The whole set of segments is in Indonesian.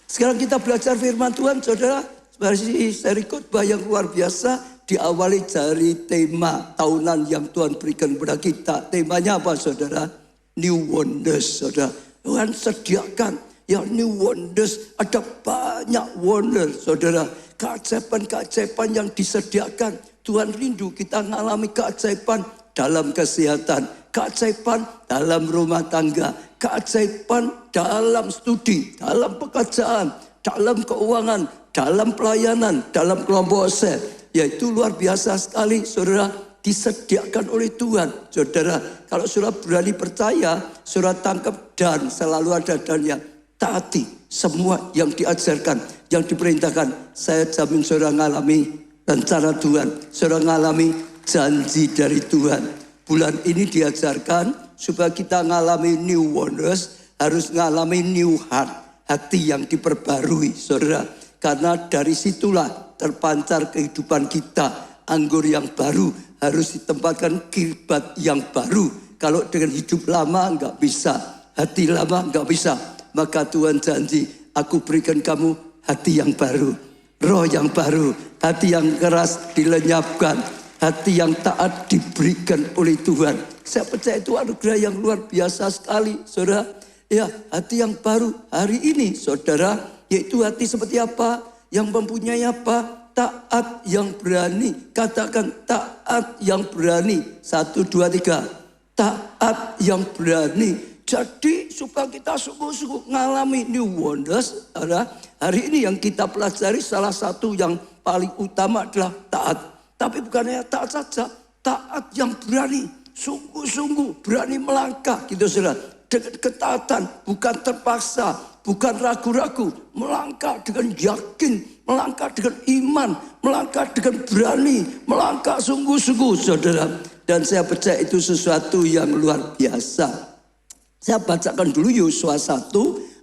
Sekarang kita belajar firman Tuhan, saudara. Seri khotbah yang luar biasa. Diawali dari tema tahunan yang Tuhan berikan kepada kita. Temanya apa, saudara? New wonders, saudara. Tuhan sediakan ya new wonders. Ada banyak wonder, saudara. Keajaiban-keajaiban yang disediakan. Tuhan rindu kita mengalami keajaiban dalam kesehatan. Keajaiban dalam rumah tangga. Keajaiban dalam studi, dalam pekerjaan, dalam keuangan, dalam pelayanan, dalam kelompok sel. Yaitu luar biasa sekali, saudara, disediakan oleh Tuhan. Saudara, kalau saudara berani percaya, saudara tangkap dan selalu ada dannya. Taati semua yang diajarkan, yang diperintahkan. Saya jamin saudara mengalami rencana Tuhan. Saudara mengalami janji dari Tuhan. Bulan ini diajarkan supaya kita mengalami new wonders, harus mengalami new heart. Hati yang diperbarui, saudara. Karena dari situlah terpancar kehidupan kita. Anggur yang baru harus ditempatkan kirbat yang baru. Kalau dengan hidup lama enggak bisa, hati lama enggak bisa. Maka Tuhan janji, aku berikan kamu hati yang baru, roh yang baru, hati yang keras dilenyapkan, hati yang taat diberikan oleh Tuhan. Saya percaya itu anugerah yang luar biasa sekali, saudara. Ya, hati yang baru hari ini, saudara, yaitu hati seperti apa? Yang mempunyai apa? Taat yang berani. Katakan taat yang berani. 1, 2, 3. Taat yang berani. Jadi supaya kita sungguh-sungguh mengalami new wonders, saudara. Hari ini yang kita pelajari salah satu yang paling utama adalah taat. Tapi bukan hanya taat saja, taat yang berani. Sungguh-sungguh berani melangkah gitu, saudara. Dengan ketaatan, bukan terpaksa, bukan ragu-ragu. Melangkah dengan yakin, melangkah dengan iman, melangkah dengan berani, melangkah sungguh-sungguh, saudara. Dan saya percaya itu sesuatu yang luar biasa. Saya bacakan dulu Yosua 1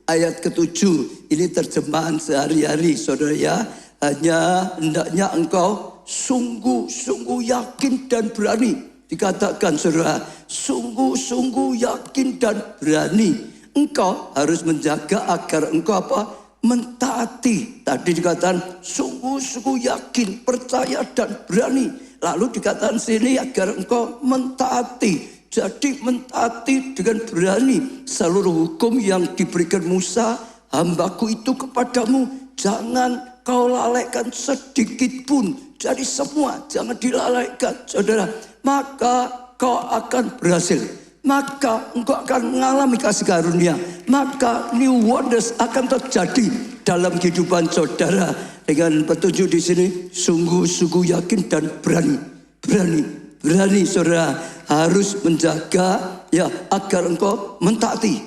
ayat ke-7. Ini terjemahan sehari-hari, saudara ya. Hanya hendaknya engkau sungguh-sungguh yakin dan berani. Dikatakan, saudara, sungguh-sungguh yakin dan berani. Engkau harus menjaga agar engkau apa? Mentaati. Tadi dikatakan sungguh-sungguh yakin, percaya dan berani. Lalu dikatakan sini agar engkau mentaati. Jadi mentaati dengan berani seluruh hukum yang diberikan Musa, hambaku itu kepadamu. Jangan kau lalaikan sedikit pun. Jadi semua jangan dilalaikan, saudara. Maka kau akan berhasil. Maka engkau akan mengalami kasih karunia. Maka new wonders akan terjadi dalam kehidupan saudara. Dengan petunjuk di sini, sungguh-sungguh yakin dan berani. Berani, saudara. Harus menjaga ya agar engkau mentaati.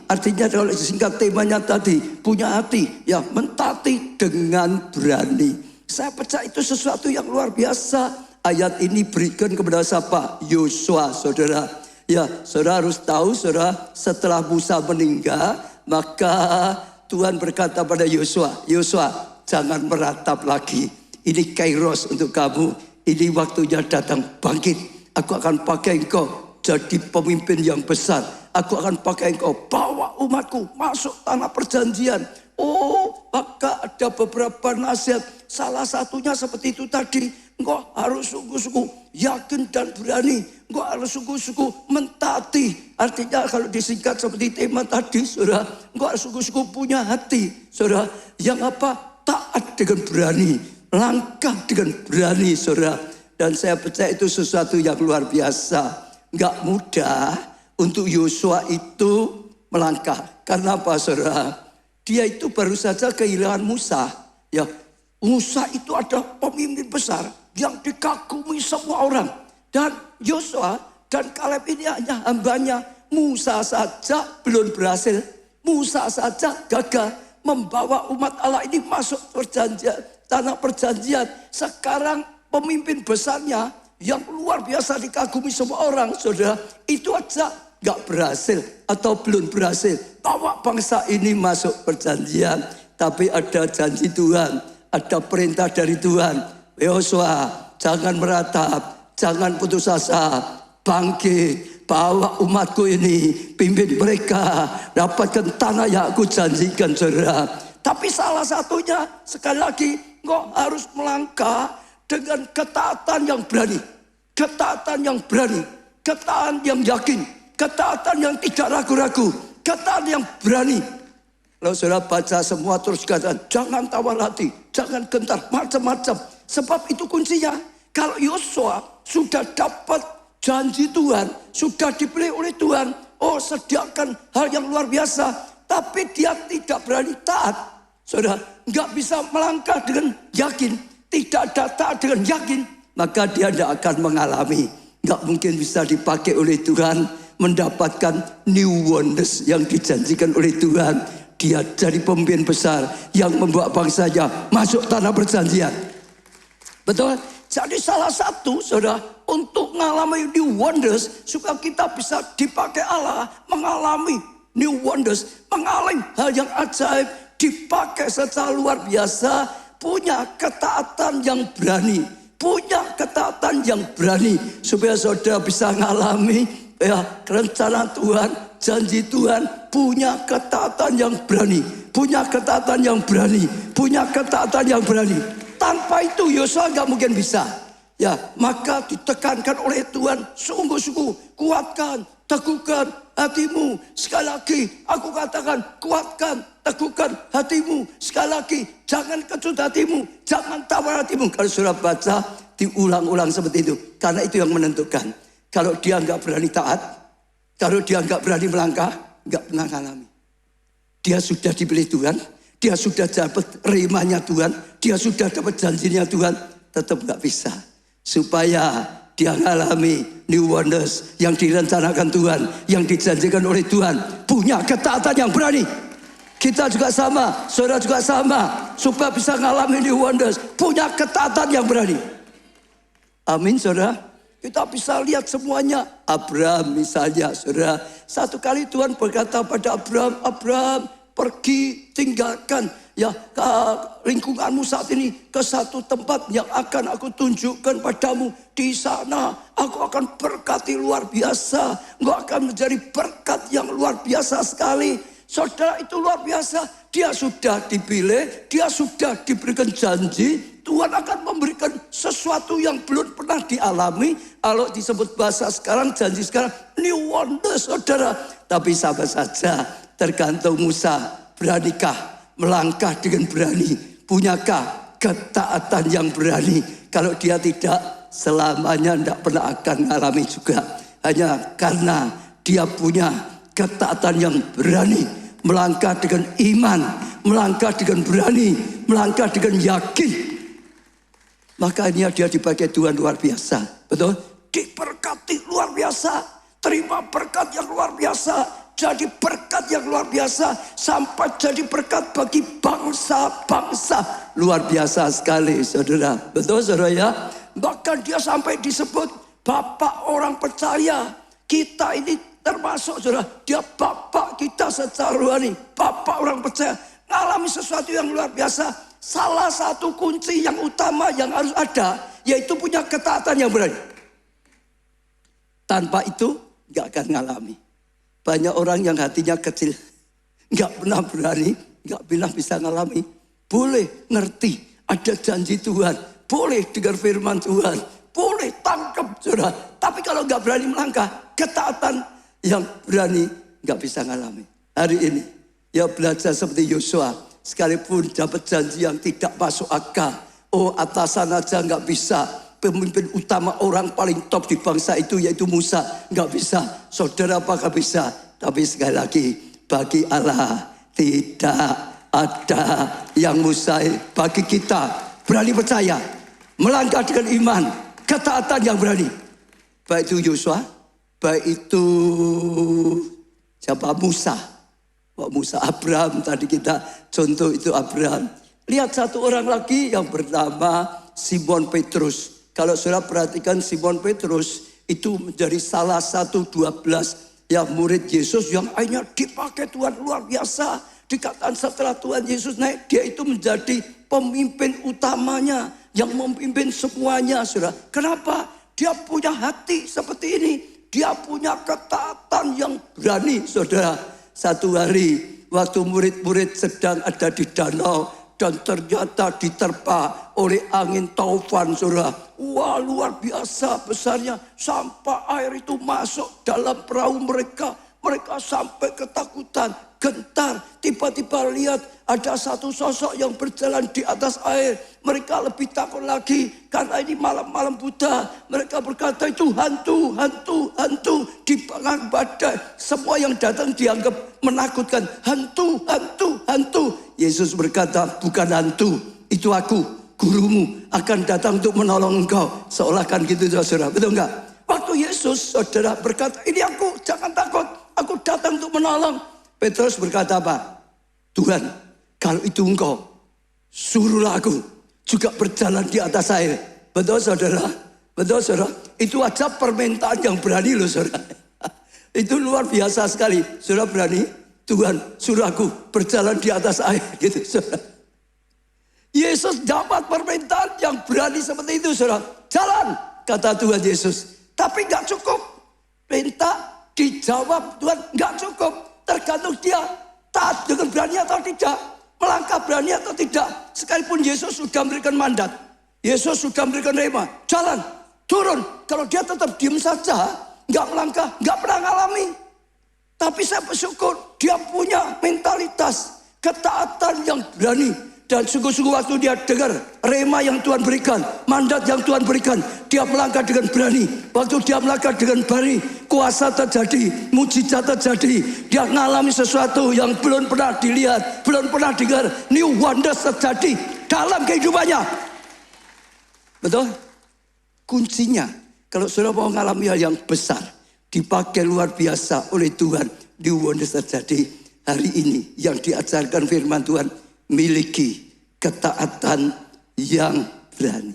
Artinya kalau singkat temanya tadi, punya hati, ya mentaati dengan berani. Saya percaya itu sesuatu yang luar biasa. Ayat ini berikan kepada siapa? Yosua, saudara. Ya, saudara harus tahu, saudara, setelah Musa meninggal, maka Tuhan berkata pada Yosua, Yosua, jangan meratap lagi. Ini kairos untuk kamu. Ini waktunya datang, bangkit. Aku akan pakai engkau jadi pemimpin yang besar. Aku akan pakai engkau bawa umatku masuk tanah perjanjian. Oh, maka ada beberapa nasihat. Salah satunya seperti itu tadi. Engkau harus sungguh-sungguh yakin dan berani. Engkau harus sungguh-sungguh mentaati. Artinya kalau disingkat seperti tema tadi, saudara, engkau harus sungguh-sungguh punya hati, saudara, yang apa? Taat dengan berani, langkah dengan berani, saudara. Dan saya percaya itu sesuatu yang luar biasa. Enggak mudah untuk Yosua itu melangkah. Karena apa, saudara? Dia itu baru saja kehilangan Musa. Ya, Musa itu ada pemimpin besar yang dikagumi semua orang. Dan Yosua dan Kaleb ini hanya hambanya. Musa saja belum berhasil. Musa saja gagal membawa umat Allah ini masuk perjanjian, tanah perjanjian. Sekarang pemimpin besarnya yang luar biasa dikagumi semua orang, saudara, itu aja gak berhasil atau belum berhasil bawa bangsa ini masuk perjanjian. Tapi ada janji Tuhan, ada perintah dari Tuhan. Yosua, jangan meratap, jangan putus asa, bangkit bawa umatku ini, pimpin mereka, dapatkan tanah yang aku janjikan, saudara. Tapi salah satunya, sekali lagi, engkau harus melangkah dengan ketaatan yang berani. Ketaatan yang berani, ketaatan yang yakin, ketaatan yang tidak ragu-ragu, ketaatan yang berani. Kalau saudara baca semua terus katakan, jangan tawar hati, jangan gentar, macam-macam. Sebab itu kuncinya. Kalau Yosua sudah dapat janji Tuhan, sudah dipilih oleh Tuhan, oh sediakan hal yang luar biasa, tapi dia tidak berani taat. Saudara, nggak bisa melangkah dengan yakin, tidak ada taat dengan yakin, maka dia tidak akan mengalami. Nggak mungkin bisa dipakai oleh Tuhan mendapatkan new wonders yang dijanjikan oleh Tuhan. Dia jadi pemimpin besar yang membawa bangsanya masuk tanah perjanjian. Betul? Jadi salah satu, saudara, untuk mengalami new wonders, supaya kita bisa dipakai Allah, mengalami new wonders, mengalami hal yang ajaib, dipakai secara luar biasa, punya ketaatan yang berani, punya ketaatan yang berani, supaya saudara bisa mengalami ya rencana Tuhan, janji Tuhan, punya ketaatan yang berani, punya ketaatan yang berani, punya ketaatan yang berani. Tanpa itu Yosua nggak mungkin bisa. Ya, maka ditekankan oleh Tuhan, sungguh-sungguh kuatkan, teguhkan hatimu. Sekali lagi aku katakan, kuatkan, teguhkan hatimu. Sekali lagi, jangan kecut hatimu, jangan tawar hatimu. Kalau sudah baca, diulang-ulang seperti itu. Karena itu yang menentukan. Kalau dia nggak berani taat, kalau dia nggak berani melangkah, nggak pernah mengalami. Dia sudah dipilih Tuhan, dia sudah dapat rimanya Tuhan, dia sudah dapat janjinya Tuhan, tetap nggak bisa. Supaya dia mengalami new wonders yang direncanakan Tuhan, yang dijanjikan oleh Tuhan, punya ketaatan yang berani. Kita juga sama, saudara juga sama, supaya bisa mengalami new wonders, punya ketaatan yang berani. Amin, saudara. Kita bisa lihat semuanya. Abraham misalnya, saudara. Satu kali Tuhan berkata pada Abraham, Abraham, pergi tinggalkan ya lingkunganmu saat ini ke satu tempat yang akan aku tunjukkan padamu. Di sana aku akan berkati luar biasa. Engkau akan menjadi berkat yang luar biasa sekali. Saudara, itu luar biasa. Dia sudah dipilih, dia sudah diberikan janji. Tuhan akan memberikan sesuatu yang belum pernah dialami. Kalau disebut bahasa sekarang, janji sekarang, new wonder, saudara. Tapi sama saja, tergantung Musa, beranikah melangkah dengan berani? Punyakah ketaatan yang berani? Kalau dia tidak, selamanya tidak pernah akan mengalami juga. Hanya karena dia punya ketaatan yang berani, melangkah dengan iman, melangkah dengan berani, melangkah dengan yakin. Makanya dia dipakai Tuhan luar biasa. Betul? Diberkati luar biasa. Terima berkat yang luar biasa. Jadi berkat yang luar biasa. Sampai jadi berkat bagi bangsa-bangsa. Luar biasa sekali, saudara. Betul, saudara ya? Bahkan dia sampai disebut Bapak orang percaya. Kita ini termasuk, saudara. Dia Bapak kita secara rohani. Bapak orang percaya. Mengalami sesuatu yang luar biasa. Salah satu kunci yang utama yang harus ada, yaitu punya ketaatan yang berani. Tanpa itu, gak akan ngalami. Banyak orang yang hatinya kecil, gak pernah berani, gak pernah bisa ngalami. Boleh ngerti, ada janji Tuhan. Boleh dengar firman Tuhan. Boleh tangkap, saudara. Tapi kalau gak berani melangkah, ketaatan yang berani gak bisa ngalami. Hari ini, ya belajar seperti Yosua. Sekalipun dapat janji yang tidak masuk akal. Oh, atasan aja nggak bisa. Pemimpin utama orang paling top di bangsa itu yaitu Musa. Nggak bisa. Saudara apakah bisa? Tapi sekali lagi, bagi Allah tidak ada yang mustahil. Bagi kita berani percaya, melangkah dengan iman, ketaatan yang berani. Baik itu Yosua, baik itu siapa, Musa. Musa, Abraham, tadi kita contoh itu Abraham. Lihat satu orang lagi yang bernama Simon Petrus. Kalau saudara perhatikan, Simon Petrus itu menjadi salah satu 12 yang murid Yesus yang akhirnya dipakai Tuhan luar biasa. Dikatakan setelah Tuhan Yesus naik, dia itu menjadi pemimpin utamanya yang memimpin semuanya, saudara. Kenapa? Dia punya hati seperti ini. Dia punya ketaatan yang berani, saudara. Satu hari waktu murid-murid sedang ada di danau dan ternyata diterpa oleh angin taufan, saudara. Wah, luar biasa besarnya sampai air itu masuk dalam perahu mereka. Mereka sampai ketakutan, gentar. Tiba-tiba lihat ada satu sosok yang berjalan di atas air. Mereka lebih takut lagi karena ini malam-malam buta. Mereka berkata itu hantu, hantu, hantu. Di belakang badai, semua yang datang dianggap menakutkan. Hantu, hantu, hantu. Yesus berkata, bukan hantu, itu aku, gurumu akan datang untuk menolong engkau. Seolah kan gitu, saudara. Betul enggak? Waktu Yesus, saudara, berkata, ini aku, jangan takut. Aku datang untuk menolong. Petrus berkata apa? Tuhan, kalau itu engkau, suruhlah aku juga berjalan di atas air. Betul, saudara? Betul, saudara? Itu aja permintaan yang berani loh, saudara. Itu luar biasa sekali. Saudara berani? Tuhan, suruh aku berjalan di atas air. Gitu, saudara. Yesus dapat permintaan yang berani seperti itu, saudara. Jalan, kata Tuhan Yesus. Tapi gak cukup. Minta dijawab Tuhan, gak cukup. Tergantung dia taat dengan berani atau tidak. Melangkah berani atau tidak. Sekalipun Yesus sudah memberikan mandat. Yesus sudah memberikan rema. Jalan, turun. Kalau dia tetap diam saja, gak melangkah, gak pernah ngalami. Tapi saya bersyukur dia punya mentalitas ketaatan yang berani. Dan sungguh-sungguh waktu dia dengar rema yang Tuhan berikan, mandat yang Tuhan berikan, dia melangkah dengan berani. Waktu dia melangkah dengan berani, kuasa terjadi, mujizat terjadi. Dia mengalami sesuatu yang belum pernah dilihat, belum pernah dengar. New wonders terjadi dalam kehidupannya. Betul? Kuncinya, kalau saudara mau mengalami hal yang besar, dipakai luar biasa oleh Tuhan, new wonders terjadi hari ini. Yang diajarkan firman Tuhan, miliki ketaatan yang berani.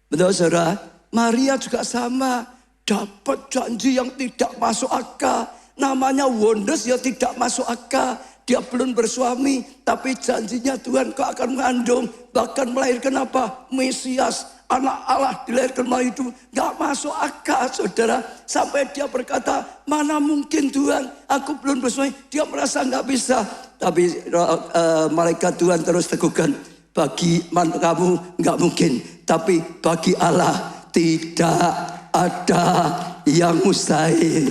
Betul, saudara? Maria juga sama. Dapat janji yang tidak masuk akal. Namanya wonders ya tidak masuk akal. Dia belum bersuami, tapi janjinya Tuhan kau akan mengandung. Bahkan melahirkan apa? Mesias, anak Allah dilahirkan melalui itu. Gak masuk akal, saudara. Sampai dia berkata, mana mungkin Tuhan, aku belum bersuami. Dia merasa gak bisa. Tapi malaikat Tuhan terus teguhkan, bagi kamu gak mungkin. Tapi bagi Allah tidak ada yang mustahil.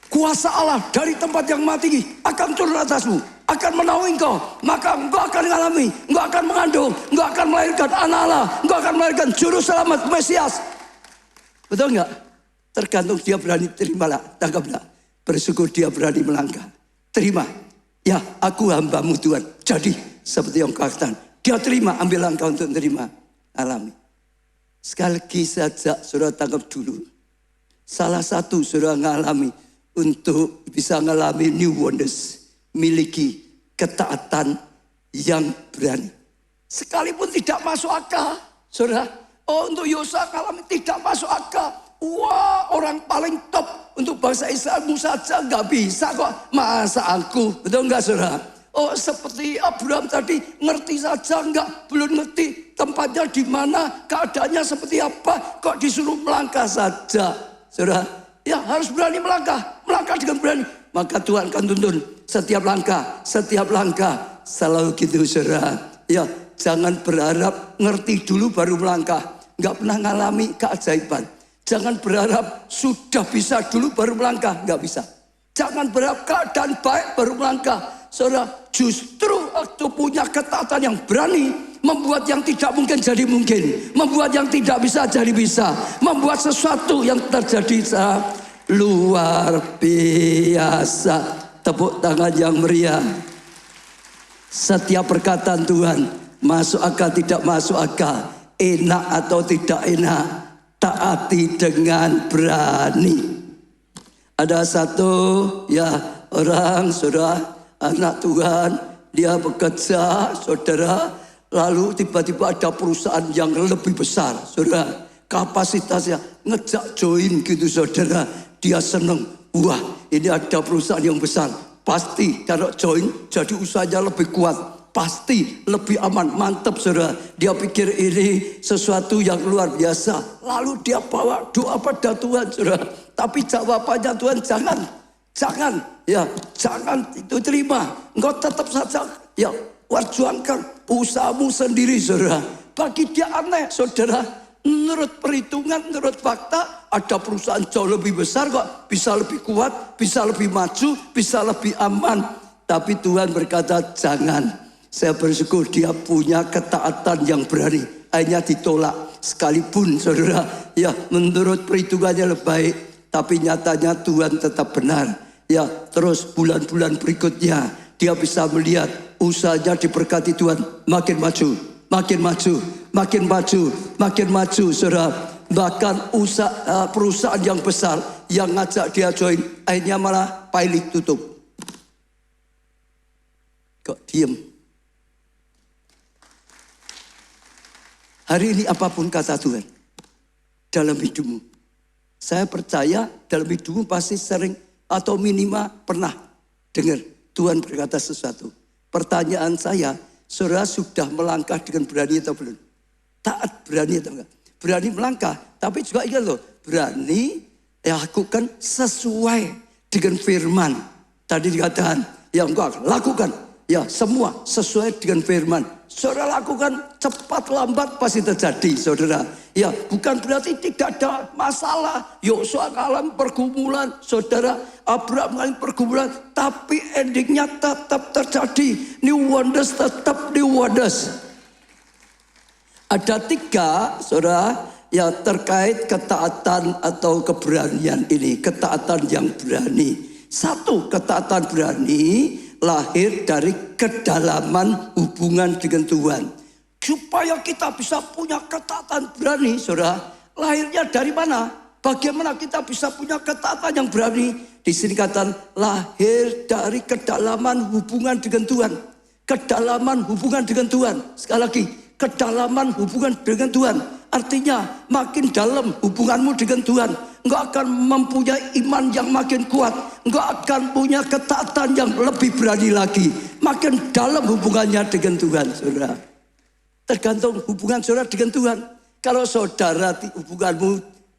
Kuasa Allah dari tempat yang mati akan turun atasmu, akan menaungi engkau. Maka engkau akan mengalami, engkau akan mengandung, engkau akan melahirkan anak Allah, engkau akan melahirkan juru selamat Mesias. Betul enggak? Tergantung dia berani terimalah, tangkaplah. Bersyukur dia berani melangkah. Terima. Ya, aku hambamu Tuhan. Jadi seperti yang kau katakan. Dia terima, ambil langkah untuk terima. Alami. Sekali lagi saja saudara tangkap dulu. Salah satu saudara mengalami untuk bisa mengalami new wonders. Miliki ketaatan yang berani. Sekalipun tidak masuk akal. Saudara, untuk Yosua mengalami tidak masuk akal. Wah, orang paling top untuk bangsa Israel saja nggak bisa kok. Masa aku, betul nggak saudara? Oh, seperti Abraham tadi ngerti saja nggak, belum ngerti tempatnya di mana, keadaannya seperti apa, kok disuruh melangkah saja, saudara? Ya harus berani melangkah dengan berani. Maka Tuhan akan tuntun setiap langkah, selalu gitu, saudara. Ya, jangan berharap ngerti dulu baru melangkah, nggak pernah ngalami keajaiban. Jangan berharap sudah bisa dulu baru melangkah. Nggak bisa. Jangan berharap keadaan baik baru melangkah. Saudara, justru waktu punya ketaatan yang berani, membuat yang tidak mungkin jadi mungkin. Membuat yang tidak bisa jadi bisa. Membuat sesuatu yang terjadi luar biasa. Tepuk tangan yang meriah. Setiap perkataan Tuhan, masuk akal tidak masuk akal, enak atau tidak enak, taati dengan berani. Ada satu orang, saudara, anak Tuhan, dia bekerja, saudara, lalu tiba-tiba ada perusahaan yang lebih besar, saudara, kapasitasnya ngejak join gitu, saudara. Dia seneng, wah ini ada perusahaan yang besar, pasti kalau join jadi usahanya lebih kuat. pasti lebih aman. Mantap saudara. Dia pikir ini sesuatu yang luar biasa. Lalu dia bawa doa pada Tuhan saudara. Tapi jawabannya Tuhan jangan itu terima. Engkau tetap saja ya perjuangkan usahamu sendiri saudara. Bagi dia aneh saudara. Menurut perhitungan, menurut fakta, ada perusahaan jauh lebih besar kok. Bisa lebih kuat, bisa lebih maju, bisa lebih aman. Tapi Tuhan berkata jangan. Saya bersyukur dia punya ketaatan yang berani. Hanya ditolak sekalipun saudara. Ya menurut perhitungannya lebih baik. Tapi nyatanya Tuhan tetap benar. Ya terus bulan-bulan berikutnya. Dia bisa melihat usahanya diberkati Tuhan. Makin maju, makin maju. Makin maju, saudara. Bahkan perusahaan yang besar yang ngajak dia join, akhirnya malah pilot tutup. Kok diem? Hari ini apapun kata Tuhan dalam hidupmu, saya percaya dalam hidupmu pasti sering atau minimal pernah dengar Tuhan berkata sesuatu. Pertanyaan saya, saudara sudah melangkah dengan berani atau belum? Taat berani atau enggak? Berani melangkah, tapi juga ingat loh, berani lakukan sesuai dengan firman. Tadi dikatakan, ya engkau lakukan, ya semua sesuai dengan firman. Saudara lakukan cepat lambat pasti terjadi, saudara. Ya bukan berarti tidak ada masalah. Yosua mengalami pergumulan, saudara. Abraham mengalami pergumulan, tapi endingnya tetap terjadi. New wonders, tetap new wonders. Ada 3, saudara, yang terkait ketaatan atau keberanian ini. Ketaatan yang berani. 1, ketaatan berani lahir dari kedalaman hubungan dengan Tuhan. Supaya kita bisa punya ketaatan berani, saudara, lahirnya dari mana? Bagaimana kita bisa punya ketaatan yang berani? Di sini katakan lahir dari kedalaman hubungan dengan Tuhan. Kedalaman hubungan dengan Tuhan. Sekali lagi. Kedalaman hubungan dengan Tuhan. Artinya makin dalam hubunganmu dengan Tuhan, engkau akan mempunyai iman yang makin kuat. Engkau akan punya ketaatan yang lebih berani lagi. Makin dalam hubungannya dengan Tuhan, saudara. Tergantung hubungan saudara dengan Tuhan. Kalau saudara hubunganmu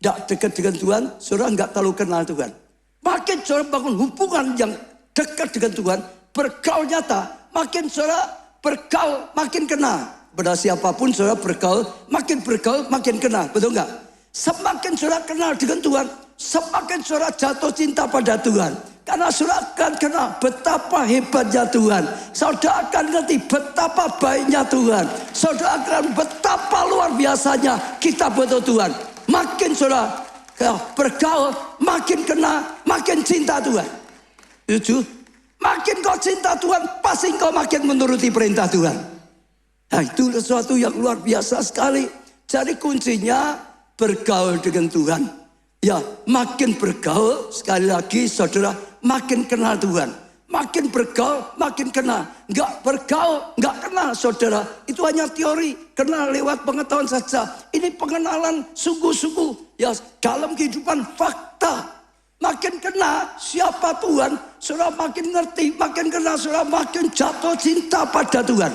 tidak dekat dengan Tuhan, saudara enggak terlalu kenal Tuhan. Makin saudara bangun hubungan yang dekat dengan Tuhan, bergaul nyata, makin saudara bergaul makin kenal. Pada siapapun saudara bergaul makin kenal, betul enggak? Semakin saudara kenal dengan Tuhan, semakin saudara jatuh cinta pada Tuhan. Karena saudara akan kenal betapa hebatnya Tuhan. Saudara akan ngerti betapa baiknya Tuhan. Saudara akan betapa luar biasanya kita butuh Tuhan. Makin saudara bergaul, makin kenal, makin cinta Tuhan. Setuju? Makin kau cinta Tuhan, pasti kau makin menuruti perintah Tuhan. Nah itu sesuatu yang luar biasa sekali. Jadi kuncinya bergaul dengan Tuhan. Ya makin bergaul, sekali lagi saudara, makin kenal Tuhan. Makin bergaul, makin kenal. Enggak bergaul, enggak kenal saudara. Itu hanya teori, kenal lewat pengetahuan saja. Ini pengenalan sungguh-sungguh. Ya dalam kehidupan fakta. Makin kenal siapa Tuhan, saudara makin ngerti. Makin kenal saudara, makin jatuh cinta pada Tuhan.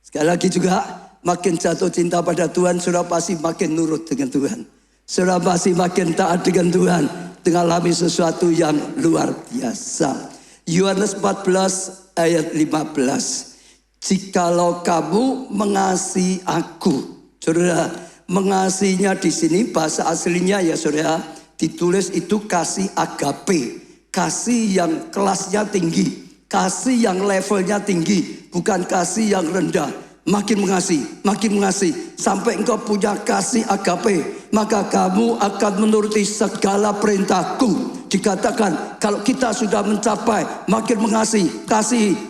Sekali lagi juga, makin jatuh cinta pada Tuhan, saudara pasti makin nurut dengan Tuhan. Saudara pasti makin taat dengan Tuhan, mengalami sesuatu yang luar biasa. Yohanes 14 ayat 15. Jikalau kamu mengasihi aku, saudara, mengasihinya di sini bahasa aslinya ya saudara, ditulis itu kasih agape, kasih yang kelasnya tinggi. Kasih yang levelnya tinggi, bukan kasih yang rendah. Makin mengasihi, sampai engkau punya kasih agape, maka kamu akan menuruti segala perintahku. Dikatakan kalau kita sudah mencapai makin mengasihi,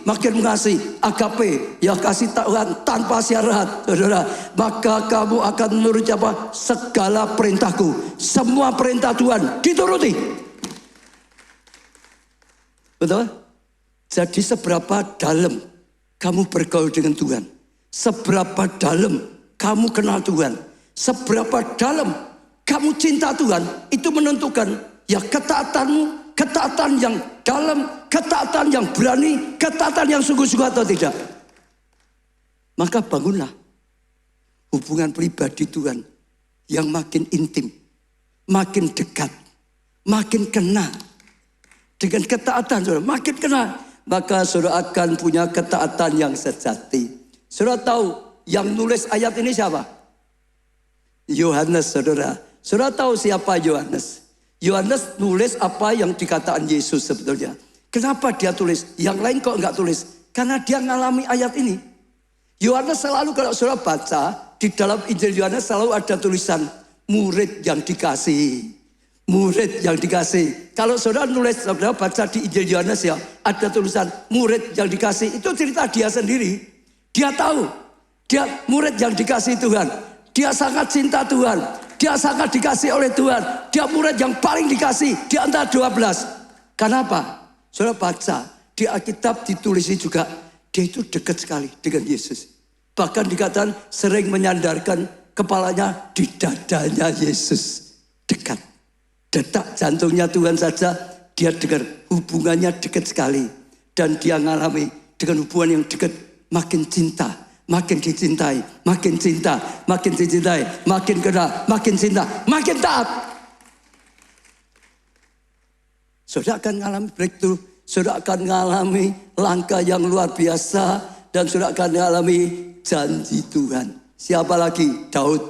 makin mengasihi, agape, ya kasih Tuhan tanpa syarat, saudara, maka kamu akan menuruti apa? Segala perintahku. Semua perintah Tuhan dituruti. Betul? Jadi seberapa dalam kamu bergaul dengan Tuhan, seberapa dalam kamu kenal Tuhan, seberapa dalam kamu cinta Tuhan, itu menentukan ya ketaatanmu ketaatan yang dalam, ketaatan yang berani, ketaatan yang sungguh-sungguh atau tidak? Maka bangunlah hubungan pribadi Tuhan yang makin intim, makin dekat, makin kena. Dengan ketaatan saudara, makin kena. Maka saudara akan punya ketaatan yang sejati. Saudara tahu yang nulis ayat ini siapa? Yohanes, saudara. Saudara tahu siapa Yohanes? Yohanes nulis apa yang dikatakan Yesus sebetulnya. Kenapa dia tulis? Yang lain kok enggak tulis? Karena dia ngalami ayat ini. Yohanes selalu kalau saudara baca, di dalam Injil Yohanes selalu ada tulisan murid yang dikasihi. Murid yang dikasih. Kalau saudara nulis, saudara baca di Injil Yohanes ya, ada tulisan murid yang dikasih. Itu cerita dia sendiri. Dia tahu, dia murid yang dikasih Tuhan. Dia sangat cinta Tuhan. Dia sangat dikasih oleh Tuhan. Dia murid yang paling dikasih di antara 12. Kenapa? Saudara baca, di Alkitab ditulis juga, dia itu dekat sekali dengan Yesus. Bahkan dikatakan sering menyandarkan kepalanya di dadanya Yesus. Dekat. Detak jantungnya Tuhan saja, dia dengar hubungannya dekat sekali. Dan dia ngalami dengan hubungan yang dekat, makin cinta, makin dicintai, makin cinta, makin dicintai, makin kena, makin cinta, makin taat. Saudara akan mengalami breakthrough, saudara akan mengalami langkah yang luar biasa, dan saudara akan mengalami janji Tuhan. Siapa lagi? Daud.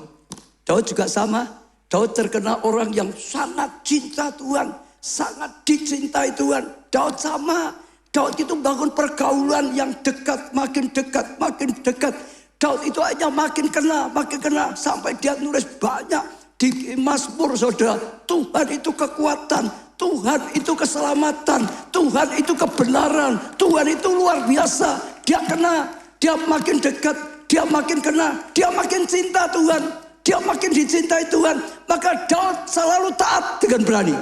Daud juga sama. Daud terkenal orang yang sangat cinta Tuhan, sangat dicintai Tuhan. Daud sama. Daud itu bangun pergaulan yang dekat, makin dekat, makin dekat. Daud itu hanya makin kena, sampai dia nulis banyak di Mazmur, saudara. Tuhan itu kekuatan, Tuhan itu keselamatan, Tuhan itu kebenaran, Tuhan itu luar biasa. Dia kena, dia makin dekat, dia makin kena, dia makin cinta Tuhan. Dia makin dicintai Tuhan, maka Daud selalu taat dengan berani.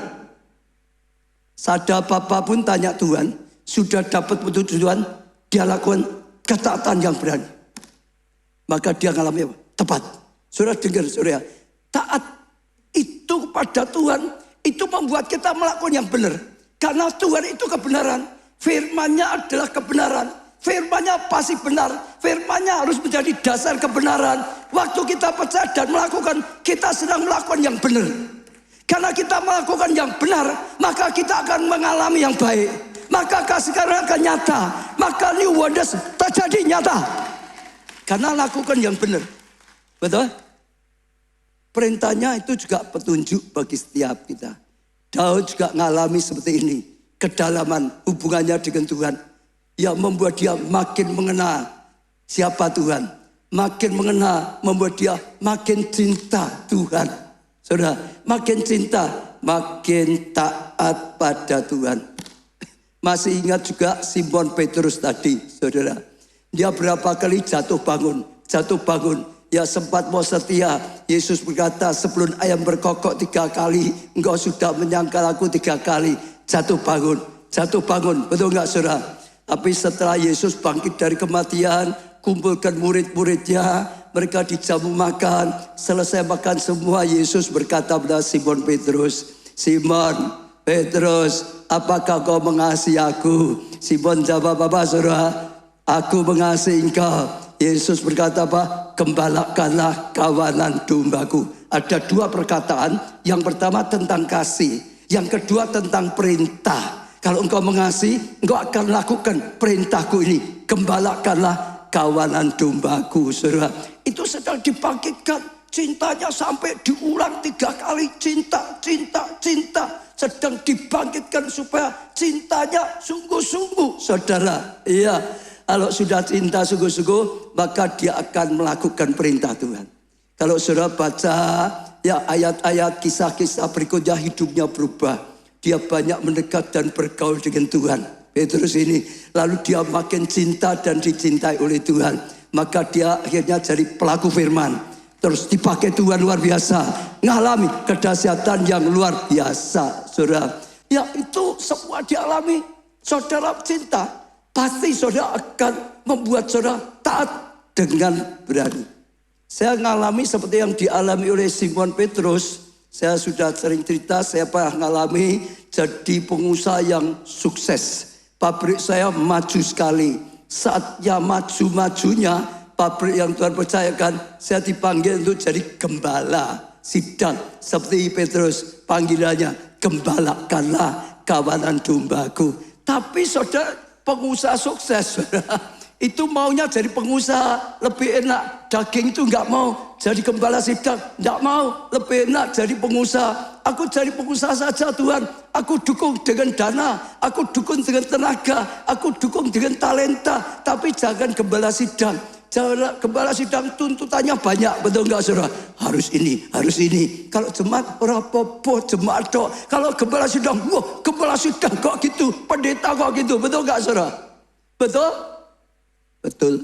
Sada papa pun tanya Tuhan, sudah dapat petunjuk Tuhan, dia lakukan ketaatan yang berani. Maka dia ngalami apa? Tepat. Saudara dengar, saudara. Taat itu kepada Tuhan, itu membuat kita melakukan yang benar. Karena Tuhan itu kebenaran, firman-Nya adalah kebenaran. Firman-Nya pasti benar. Firman-Nya harus menjadi dasar kebenaran. Waktu kita percaya dan melakukan, kita sedang melakukan yang benar. Karena kita melakukan yang benar, maka kita akan mengalami yang baik. Maka kasih karunia akan nyata. Maka new wonders terjadi nyata. Karena lakukan yang benar. Betul? Perintahnya itu juga petunjuk bagi setiap kita. Daud juga mengalami seperti ini. Kedalaman hubungannya dengan Tuhan, yang membuat dia makin mengenal siapa Tuhan. Makin mengenal, membuat dia makin cinta Tuhan. Saudara, makin cinta, makin taat pada Tuhan. Masih ingat juga Simon Petrus tadi, saudara. Dia berapa kali jatuh bangun. Ya sempat mau setia. Yesus berkata, sebelum ayam berkokok 3 kali, engkau sudah menyangkal aku 3 kali. Jatuh bangun. Betul enggak, saudara? Tapi setelah Yesus bangkit dari kematian, kumpulkan murid-muridnya, mereka dijamu makan. Selesai makan semua, Yesus berkata pada Simon Petrus, Simon Petrus, apakah kau mengasihi aku? Simon jawab apa, saudara? Aku mengasihi engkau. Yesus berkata apa? Gembalakanlah kawanan dombaku. Ada 2 perkataan. Yang pertama tentang kasih, yang kedua tentang perintah. Kalau engkau mengasihi, engkau akan lakukan perintahku ini. Gembalakanlah kawanan dombaku, saudara. Itu sedang dibangkitkan. Cintanya sampai diulang 3 kali. Cinta. Sedang dibangkitkan supaya cintanya sungguh-sungguh, saudara. Iya, kalau sudah cinta sungguh-sungguh, maka dia akan melakukan perintah Tuhan. Kalau saudara baca ya ayat-ayat kisah-kisah berikutnya, hidupnya berubah. Dia banyak mendekat dan bergaul dengan Tuhan. Petrus ini. Lalu dia makin cinta dan dicintai oleh Tuhan. Maka dia akhirnya jadi pelaku firman. Terus dipakai Tuhan luar biasa. Ngalami kedahsyatan yang luar biasa. Saudara. Ya itu semua dialami. Saudara cinta. Pasti saudara akan membuat saudara taat dengan berani. Saya ngalami seperti yang dialami oleh Simon Petrus. Saya sudah sering cerita, saya pernah mengalami jadi pengusaha yang sukses. Pabrik saya maju sekali. Saatnya maju-majunya pabrik yang Tuhan percayakan, saya dipanggil untuk jadi gembala sidang. Seperti Petrus panggilannya, gembalakanlah kawanan dombaku. Tapi saudara, pengusaha sukses, saudara. Itu maunya jadi pengusaha, lebih enak. Daging itu enggak mau. Jadi gembala sidang, enggak mau. Lebih enak jadi pengusaha. Aku jadi pengusaha saja Tuhan. Aku dukung dengan dana. Aku dukung dengan tenaga. Aku dukung dengan talenta. Tapi jangan gembala sidang. Jangan gembala sidang tuntutannya banyak. Betul enggak saudara? Harus ini, harus ini. Kalau jemaat, orang popo, jemaat dok. Kalau gembala sidang, wah gembala sidang kok gitu. Pendeta kok gitu. Betul enggak saudara? Betul? Betul,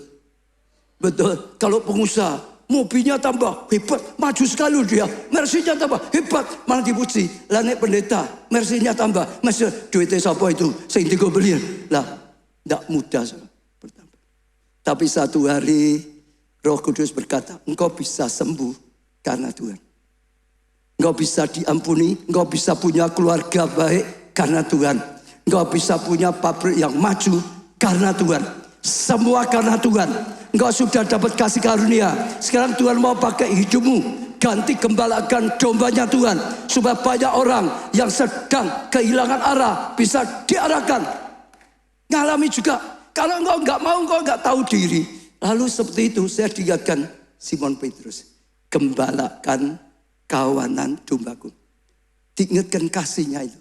betul. Kalau pengusaha, mobilnya tambah hebat, maju sekali dia. Mersinya tambah hebat, malah dipuji. Lah nek pendeta, mersinya tambah, masih duitnya siapa itu? Sing tiga beli. Lah, tidak mudah. Tapi satu hari Roh Kudus berkata, engkau bisa sembuh karena Tuhan. Engkau bisa diampuni, engkau bisa punya keluarga baik karena Tuhan. Engkau bisa punya pabrik yang maju karena Tuhan. Semua karena Tuhan. Engkau sudah dapat kasih karunia. Sekarang Tuhan mau pakai hidupmu. Ganti gembalakan dombanya Tuhan. Supaya banyak orang yang sedang kehilangan arah bisa diarahkan. Ngalami juga. Kalau engkau enggak mau, engkau enggak tahu diri. Lalu seperti itu saya diingatkan Simon Petrus. Gembalakan kawanan dombaku. Diingatkan kasihnya itu.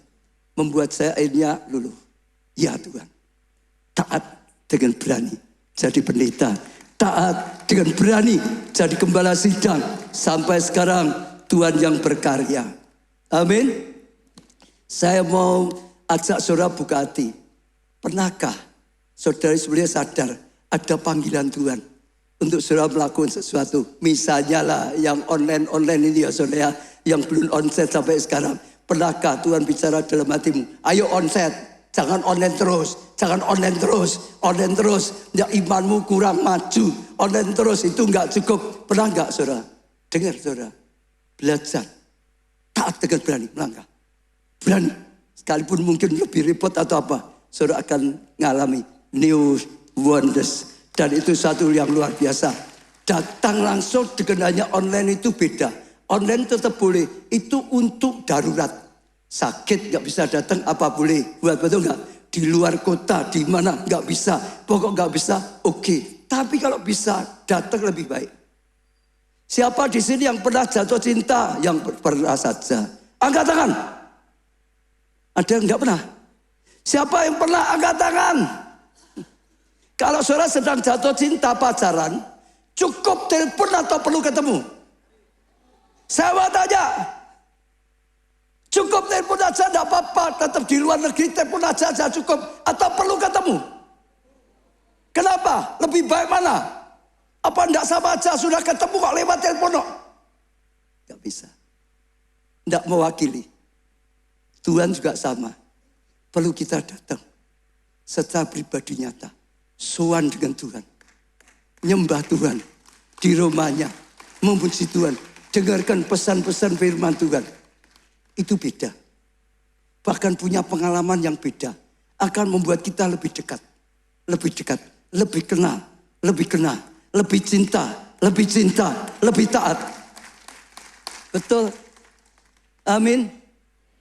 Membuat saya akhirnya luluh. Ya Tuhan. Taat dengan berani jadi pendeta, taat dengan berani jadi gembala sidang. Sampai sekarang Tuhan yang berkarya. Amin. Saya mau ajak saudara buka hati. Pernahkah saudara sebenarnya sadar ada panggilan Tuhan untuk saudara melakukan sesuatu? Misalnya lah yang online ini ya saudara, yang belum onset sampai sekarang. Pernahkah Tuhan bicara dalam hatimu? Ayo onset. Jangan online terus, jangan online terus, online terus. Ya imanmu kurang maju, online terus itu enggak cukup. Pernah enggak saudara? Dengar saudara, belajar, taat dengan berani, melangkah. Berani, sekalipun mungkin lebih repot atau apa, saudara akan mengalami new wonders. Dan itu satu yang luar biasa. Datang langsung dengan hanya online itu beda. Online tetap boleh, itu untuk darurat. Sakit nggak bisa datang apa boleh buat, betul nggak? Di luar kota di mana nggak bisa, pokok nggak bisa, oke. Tapi kalau bisa datang lebih baik. Siapa di sini yang pernah jatuh cinta? Yang pernah saja, angkat tangan. Ada yang nggak pernah? Siapa yang pernah? Angkat tangan. Kalau saudara sedang jatuh cinta pacaran, cukup telepon atau perlu ketemu? Saya mau tanya. Cukup telepon aja, tidak apa-apa. Tetap di luar negeri, telepon aja cukup. Atau perlu ketemu? Kenapa? Lebih baik mana? Apa tidak sama aja, sudah ketemu kok lewat telepon kok? Tidak bisa. Tidak mewakili. Tuhan juga sama. Perlu kita datang. Secara pribadi nyata. Sowan dengan Tuhan. Nyembah Tuhan. Di rumahnya. Memuji Tuhan. Dengarkan pesan-pesan firman Tuhan. Itu beda. Bahkan punya pengalaman yang beda. Akan membuat kita lebih dekat. Lebih dekat. Lebih kenal. Lebih kenal. Lebih cinta. Lebih cinta. Lebih taat. Betul. Amin.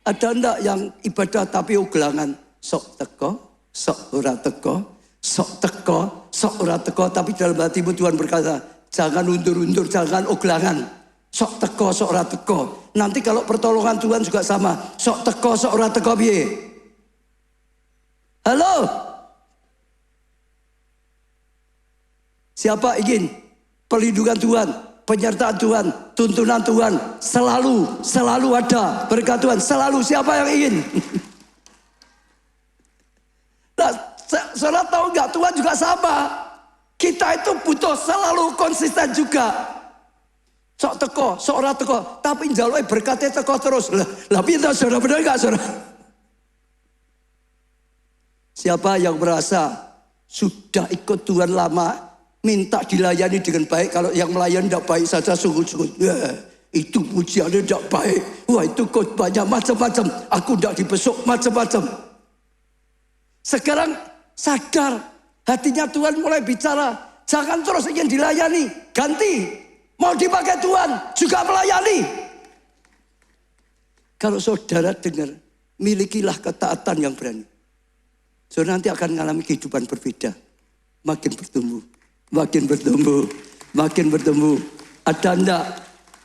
Ada enggak yang ibadah tapi ugelangan? Sok teko. Sok ora teko. Sok teko. Sok ora teko. Tapi dalam hatimu Tuhan berkata, jangan undur-undur. Jangan ugelangan. Sok teko, sok ora teko. Nanti kalau pertolongan Tuhan juga sama. Sok teko, sok ora teko piye? Halo? Siapa ingin perlindungan Tuhan, penyertaan Tuhan, tuntunan Tuhan selalu ada berkat Tuhan, selalu. Siapa yang ingin? Nah, saudara tahu nggak, Tuhan juga sama. Kita itu butuh selalu konsisten juga. Sok teko, sok ora teko, tapi njaluk berkatnya teko terus. Lah pinter saudara, benar enggak saudara? Siapa yang merasa sudah ikut Tuhan lama, minta dilayani dengan baik, kalau yang melayani tidak baik saja sungguh-sungguh. Itu pujiannya tidak baik. Wah, itu khotbahnya macam-macam. Aku tidak dibesuk macam-macam. Sekarang sadar, hatinya Tuhan mulai bicara. Jangan terus ingin dilayani, ganti. Mau dipakai Tuhan, juga melayani. Kalau saudara dengar, milikilah ketaatan yang berani. Saudara nanti akan mengalami kehidupan berbeda. Makin bertumbuh, makin bertumbuh, makin bertumbuh. Ada enggak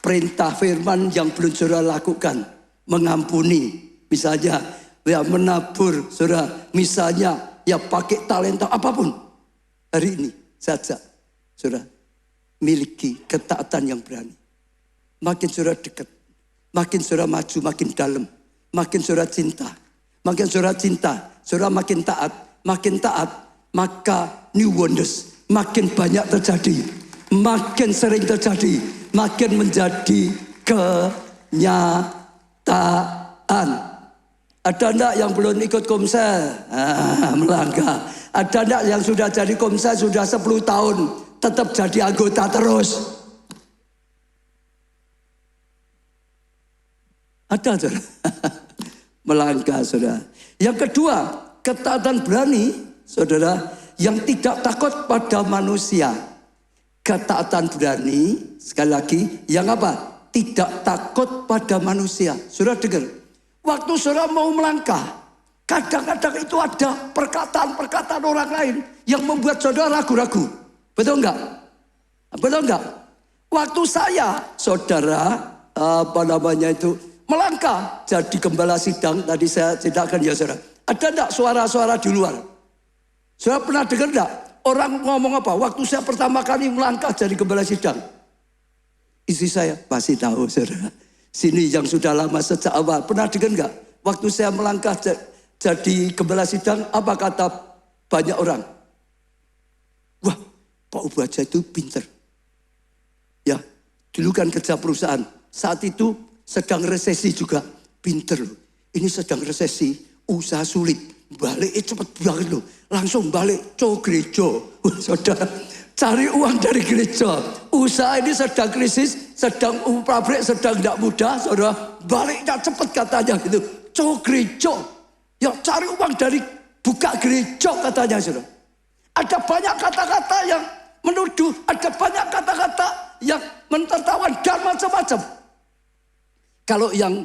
perintah firman yang belum saudara lakukan? Mengampuni, misalnya ya menabur, saudara. Misalnya ya pakai talenta apapun. Hari ini saja, saudara, miliki ketaatan yang berani. Makin saudara dekat, makin saudara maju, makin dalam. Makin saudara cinta, makin saudara cinta, saudara makin taat, maka new wonders makin banyak terjadi, makin sering terjadi, makin menjadi kenyataan. Ada enggak yang belum ikut komsel? Melangkah. Ada enggak yang sudah jadi komsel sudah 10 tahun, tetap jadi anggota terus? Ada, saudara. Melangkah, saudara. Yang kedua, ketaatan berani, saudara, yang tidak takut pada manusia. Ketaatan berani, sekali lagi, yang apa? Tidak takut pada manusia. Saudara dengar, waktu saudara mau melangkah, kadang-kadang itu ada perkataan-perkataan orang lain yang membuat saudara ragu-ragu. Betul enggak? Betul enggak? Waktu saya, saudara, melangkah jadi gembala sidang, tadi saya ceritakan ya saudara. Ada enggak suara-suara di luar? Saudara pernah dengar enggak? Orang ngomong apa? Waktu saya pertama kali melangkah jadi gembala sidang. Istri saya pasti tahu, saudara. Sini yang sudah lama sejak awal. Pernah dengar enggak? Waktu saya melangkah jadi gembala sidang, apa kata banyak orang? Wah, Pak Ubaja itu pinter. Ya, dulu kan kerja perusahaan. Saat itu sedang resesi juga. Pinter loh. Ini sedang resesi, usaha sulit. Balik cepet banget loh. Langsung balik gereja. Saudara, cari uang dari gereja. Usaha ini sedang krisis, sedang pabrik sedang tidak mudah. Saudara, baliknya cepet katanya gitu. Gereja. Ya cari uang dari buka gereja katanya, saudara. Ada banyak kata-kata yang menuduh, ada banyak kata-kata yang mentertawakan dan macam-macam. Kalau yang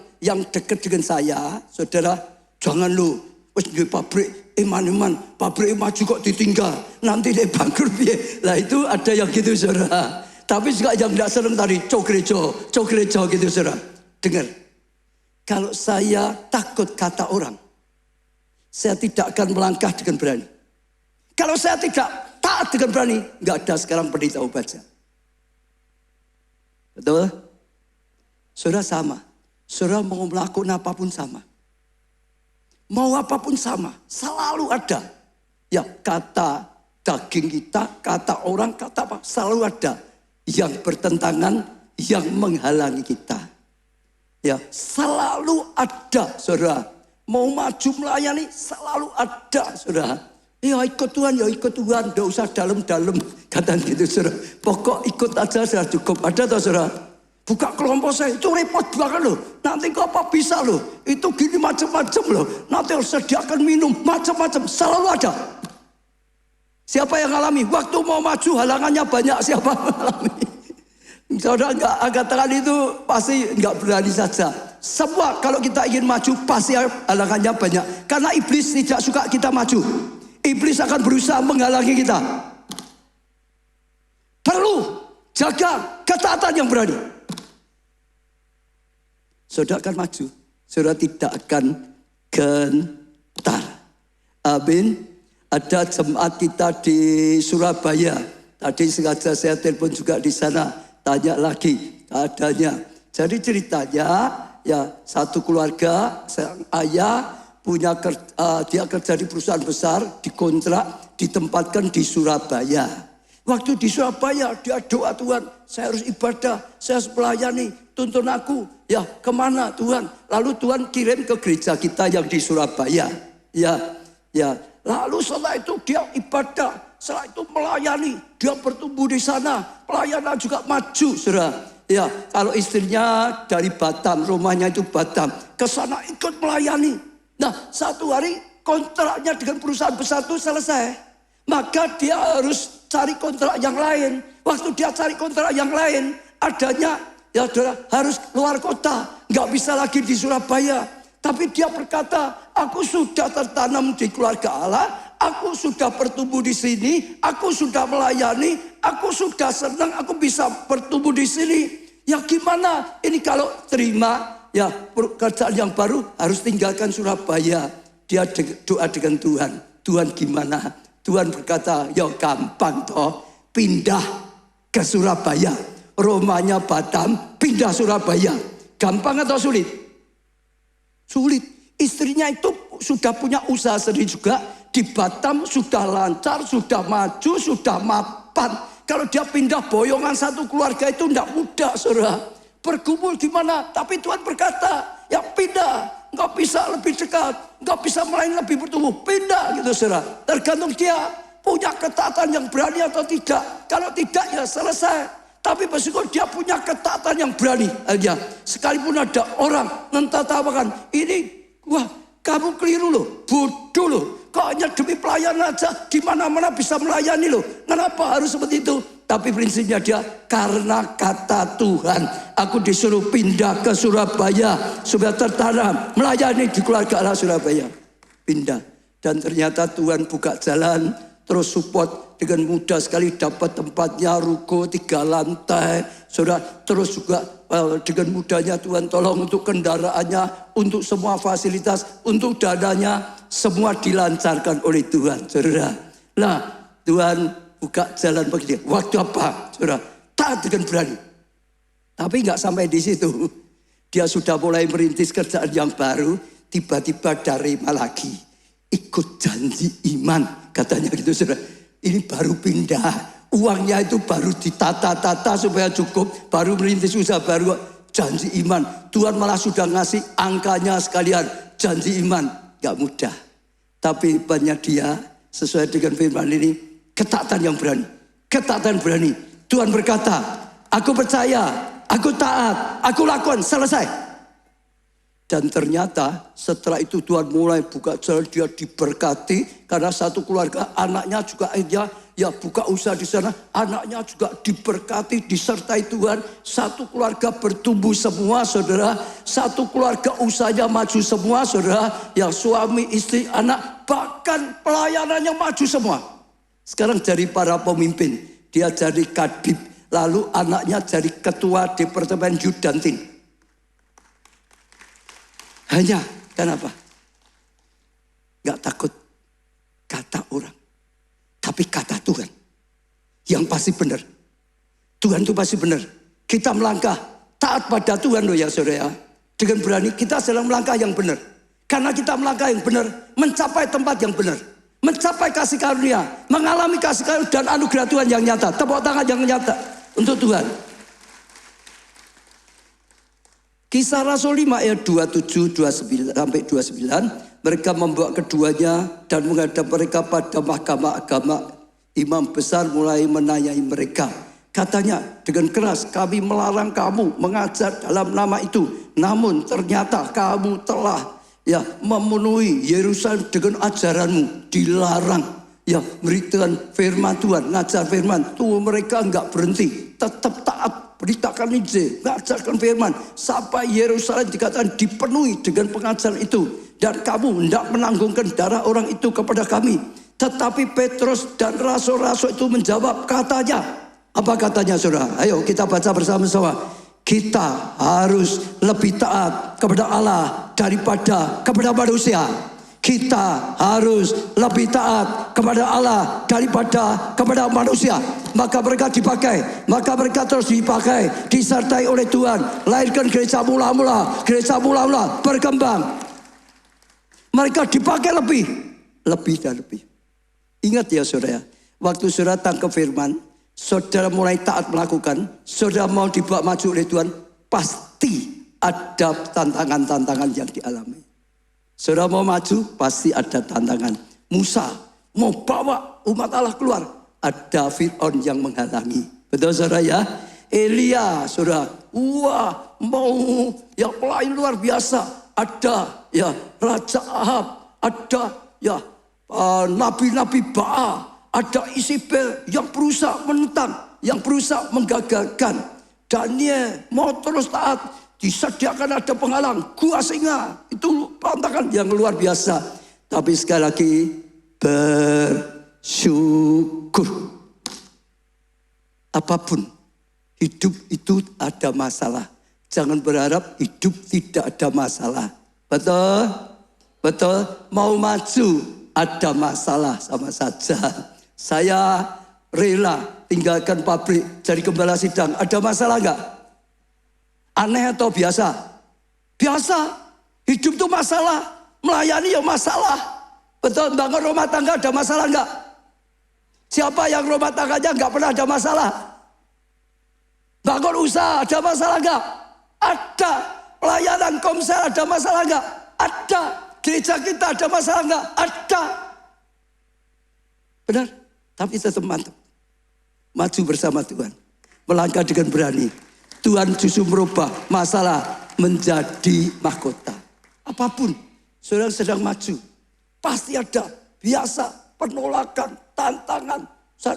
dekat dengan saya, saudara, jangan lu di pabrik iman pabrik maju kok ditinggal, nanti dia bangkrut piye. Lah itu ada yang gitu, saudara. Tapi juga yang tidak senang tadi gereja gitu, saudara. Dengar, kalau saya takut kata orang, saya tidak akan melangkah dengan berani. Kalau saya tidak taat dengan berani, nggak ada sekarang pendeta Ubaja. Betul? Saudara sama. Saudara mau melakukan apapun sama. Mau apapun sama. Selalu ada. Ya kata daging kita, kata orang, kata apa. Selalu ada. Yang bertentangan, yang menghalangi kita. Ya selalu ada, saudara. Mau maju melayani, selalu ada, saudara. Ya ikut Tuhan, tidak usah dalam-dalam. Kata gitu, saudara. Pokok ikut aja sudah cukup. Ada tak, saudara? Buka kelompok saya, itu repot banget loh. Nanti kok apa bisa loh. Itu gini macam-macam loh. Nanti harus sediakan minum, macam-macam. Selalu ada. Siapa yang alami? Waktu mau maju halangannya banyak. Siapa yang alami? Saudara enggak angkat tangan itu pasti enggak berani saja. Semua kalau kita ingin maju pasti halangannya banyak. Karena iblis tidak suka kita maju. Iblis akan berusaha menghalangi kita. Perlu jaga ketaatan yang berani. Saudara akan maju. Saudara tidak akan gentar. Amin. Ada jemaat kita di Surabaya. Tadi sengaja saya telepon juga di sana. Tanya lagi adanya. Jadi ceritanya ya satu keluarga, sang ayah punya dia kerja di perusahaan besar, dikontrak, ditempatkan di Surabaya. Waktu di Surabaya dia doa, Tuhan saya harus ibadah, saya harus melayani, tuntun aku. Ya kemana Tuhan? Lalu Tuhan kirim ke gereja kita yang di Surabaya. Ya. Lalu setelah itu dia ibadah, setelah itu melayani, dia bertumbuh di sana, pelayanan juga maju, saudara. Ya, kalau istrinya dari Batam, rumahnya itu Batam, ke sana ikut melayani. Nah, satu hari kontraknya dengan perusahaan besar itu selesai. Maka dia harus cari kontrak yang lain. Waktu dia cari kontrak yang lain, adanya ya saudara harus luar kota, nggak bisa lagi di Surabaya. Tapi dia berkata, aku sudah tertanam di keluarga Allah, aku sudah bertumbuh di sini, aku sudah melayani, aku sudah senang, aku bisa bertumbuh di sini. Ya gimana? Ini kalau terima ya pekerjaan yang baru harus tinggalkan Surabaya. Dia doa dengan Tuhan. Tuhan gimana? Tuhan berkata, ya gampang toh, pindah ke Surabaya. Rumahnya Batam, pindah Surabaya. Gampang atau sulit? Sulit. Istrinya itu sudah punya usaha sendiri juga. Di Batam sudah lancar, sudah maju, sudah mapan. Kalau dia pindah boyongan satu keluarga itu tidak mudah, saudara. Bergumul gimana? Tapi Tuhan berkata, ya pindah. Enggak bisa lebih dekat, enggak bisa melayani lebih bertumbuh. Pindah gitu, saudara. Tergantung dia punya ketaatan yang berani atau tidak. Kalau tidak ya selesai. Tapi meskipun dia punya ketaatan yang berani aja. Sekalipun ada orang mentertawakan, ini wah kamu keliru loh, bodoh loh. Kok hanya demi pelayanan aja, di mana-mana bisa melayani loh. Kenapa harus seperti itu? Tapi prinsipnya dia, karena kata Tuhan, aku disuruh pindah ke Surabaya supaya tertanam melayani di keluarga Allah Surabaya. Pindah. Dan ternyata Tuhan buka jalan, terus support dengan mudah sekali dapat tempatnya, ruko 3 lantai. Saudara, terus juga dengan mudahnya Tuhan tolong untuk kendaraannya, untuk semua fasilitas, untuk dananya, semua dilancarkan oleh Tuhan, saudara. Nah, Tuhan buka jalan bagi dia. Waktu apa, saudara? Taat dengan berani. Tapi nggak sampai di situ. Dia sudah mulai merintis kerjaan yang baru, tiba-tiba darima lagi. Ikut janji iman, katanya gitu, saudara. Ini baru pindah. Uangnya itu baru ditata-tata supaya cukup. Baru merintis usaha baru, janji iman. Tuhan malah sudah ngasih angkanya sekalian. Janji iman, gak mudah. Tapi banyak dia, sesuai dengan firman ini, ketaatan yang berani. Ketaatan berani. Tuhan berkata, aku percaya, aku taat, aku lakukan, selesai. Dan ternyata setelah itu Tuhan mulai buka jalan, dia diberkati. Karena satu keluarga, anaknya juga akhirnya ya buka usaha di sana. Anaknya juga diberkati, disertai Tuhan. Satu keluarga bertumbuh semua, saudara. Satu keluarga usahanya maju semua, saudara. Yang suami, istri, anak, bahkan pelayanannya maju semua. Sekarang jadi para pemimpin, dia jadi kadip. Lalu anaknya jadi ketua Departemen Youth dan Teen. Hanya kenapa? Gak takut kata orang, tapi kata Tuhan yang pasti benar. Tuhan itu pasti benar. Kita melangkah taat pada Tuhan loh ya saudara. Dengan berani kita sedang melangkah yang benar. Karena kita melangkah yang benar, mencapai tempat yang benar, mencapai kasih karunia, mengalami kasih karunia dan anugerah Tuhan yang nyata. Tepuk tangan yang nyata untuk Tuhan. Kisah Rasul 5 ayat 27 29 sampai 29, mereka membawa keduanya dan menghadap mereka pada mahkamah agama. Imam besar mulai menanyai mereka. Katanya dengan keras, kami melarang kamu mengajar dalam nama itu. Namun ternyata kamu telah memenuhi Yerusalem dengan ajaranmu. Dilarang beritakan firman Tuhan, ngajar firman. Tuh mereka enggak berhenti, tetap taat. Beritakan Injil, mengajarkan firman sampai Yerusalem dikatakan dipenuhi dengan pengajaran itu. Dan kamu hendak menanggungkan darah orang itu kepada kami. Tetapi Petrus dan rasul-rasul itu menjawab, katanya, apa katanya saudara? Ayo kita baca bersama-sama. Kita harus lebih taat kepada Allah daripada kepada manusia. Kita harus lebih taat kepada Allah daripada kepada manusia. Maka mereka dipakai, maka mereka terus dipakai, disertai oleh Tuhan. Lahirkan gereja mula-mula berkembang. Mereka dipakai lebih dan lebih. Ingat ya saudara, waktu saudara tangkap firman, saudara mulai taat melakukan, saudara mau dibawa maju oleh Tuhan, pasti ada tantangan-tantangan yang dialami. Saudara mau maju, pasti ada tantangan. Musa mau bawa umat Allah keluar, ada Fir'aun yang menghalangi. Betul saudara ya? Elia, saudara. Wah, mau yang lain luar biasa. Ada ya Raja Ahab, ada ya nabi-nabi Baal, ada Isabel yang berusaha menentang, yang berusaha menggagalkan. Daniel mau terus taat, disediakan ada penghalang, gua singa. Itu tantangan yang luar biasa. Tapi sekali lagi bersyukur. Apapun hidup itu ada masalah. Jangan berharap hidup tidak ada masalah. Betul? Betul? Mau maju ada masalah sama saja. Saya rela tinggalkan pabrik jadi gembala sidang. Ada masalah enggak? Aneh atau biasa? Biasa. Hidup itu masalah. Melayani ya masalah. Betul? Bangun rumah tangga ada masalah enggak? Siapa yang rumah tangganya enggak pernah ada masalah? Bangun usaha ada masalah enggak? Ada. Pelayanan komsel ada masalah enggak? Ada. Gereja kita ada masalah enggak? Ada. Benar? Tapi tetap mantap. Maju bersama Tuhan. Melangkah dengan berani. Tuhan justru merubah masalah menjadi mahkota. Apapun saudara sedang maju, pasti ada biasa penolakan, tantangan,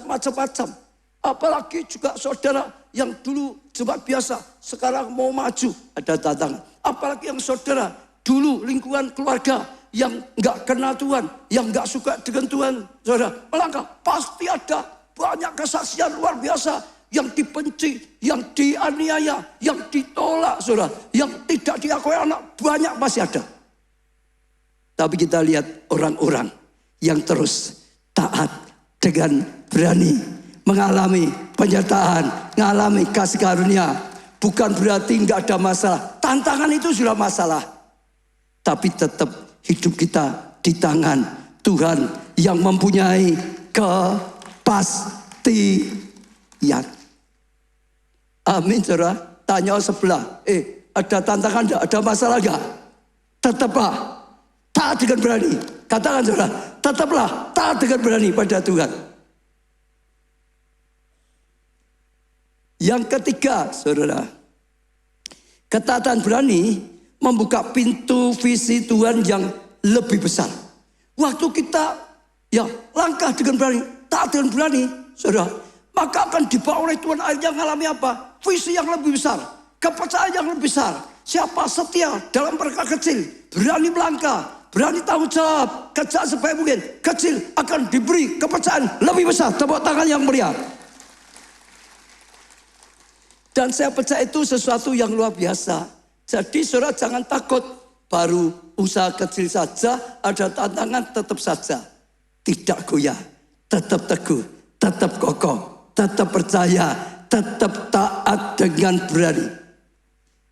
macam-macam. Apalagi juga saudara yang dulu jemaat biasa, sekarang mau maju, ada tantangan. Apalagi yang saudara dulu lingkungan keluarga yang nggak kenal Tuhan, yang nggak suka dengan Tuhan, saudara melangkah, pasti ada banyak kesaksian luar biasa. Yang dibenci, yang dianiaya, yang ditolak, saudara, yang tidak diakui anak, banyak masih ada. Tapi kita lihat orang-orang yang terus taat dengan berani mengalami penyertaan, mengalami kasih karunia. Bukan berarti nggak ada masalah. Tantangan itu sudah masalah. Tapi tetap hidup kita di tangan Tuhan yang mempunyai kepastian. Amin, saudara. Tanya sebelah, ada tantangan enggak? Ada masalah enggak? Tetaplah taat dengan berani. Katakan saudara, tetaplah taat dengan berani pada Tuhan. Yang ketiga, saudara, ketaatan berani membuka pintu visi Tuhan yang lebih besar. Waktu kita ya langkah dengan berani, taat dengan berani, saudara, maka akan dibawa oleh Tuhan akhirnya mengalami apa? Visi yang lebih besar, kepercayaan yang lebih besar. Siapa setia dalam perkara kecil, berani melangkah, berani tanggung jawab, kerja sebaik mungkin, kecil akan diberi kepercayaan lebih besar. Tepuk tangan yang meriah. Dan saya percaya itu sesuatu yang luar biasa. Jadi saudara jangan takut, baru usaha kecil saja, ada tantangan tetap saja. Tidak goyah, tetap teguh, tetap kokoh, tetap percaya, tetap taat dengan berani.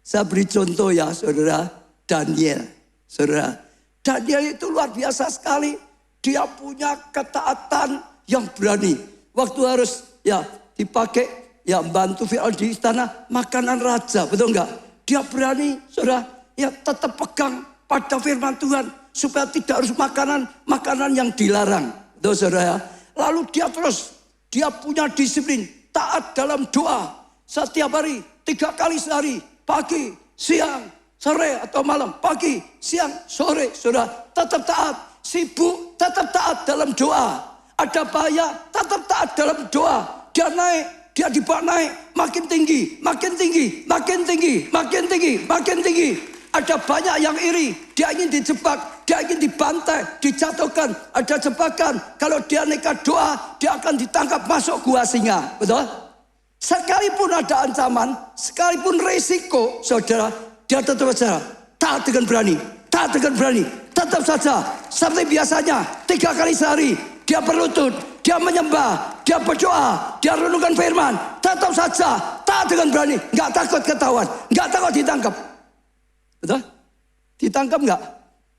Saya beri contoh ya saudara, Daniel. Saudara, Daniel itu luar biasa sekali. Dia punya ketaatan yang berani. Waktu harus ya dipakai ya bantu Firaun di istana makanan raja, betul enggak? Dia berani saudara, ya tetap pegang pada firman Tuhan. Supaya tidak harus makanan yang dilarang. Betul saudara ya. Lalu dia punya disiplin. Taat dalam doa setiap hari 3 kali sehari, pagi, siang, sore atau malam, pagi, siang, sore, saudara tetap taat. Sibuk tetap taat dalam doa. Ada bahaya tetap taat dalam doa. Dia naik, dia dibawa naik, makin tinggi, makin tinggi, makin tinggi, makin tinggi, makin tinggi. Ada banyak yang iri, dia ingin dijebak, dia ingin dibantai, dijatuhkan, ada jebakan. Kalau dia nekat doa, dia akan ditangkap masuk gua singa. Betul? Sekalipun ada ancaman, sekalipun resiko, saudara, dia tetap saja taat dengan berani, taat dengan berani. Tetap saja, seperti biasanya, 3 kali sehari, dia berlutut, dia menyembah, dia berdoa, dia renungkan firman. Tetap saja, taat dengan berani, nggak takut ketahuan, nggak takut ditangkap. Betul? Ditangkap enggak?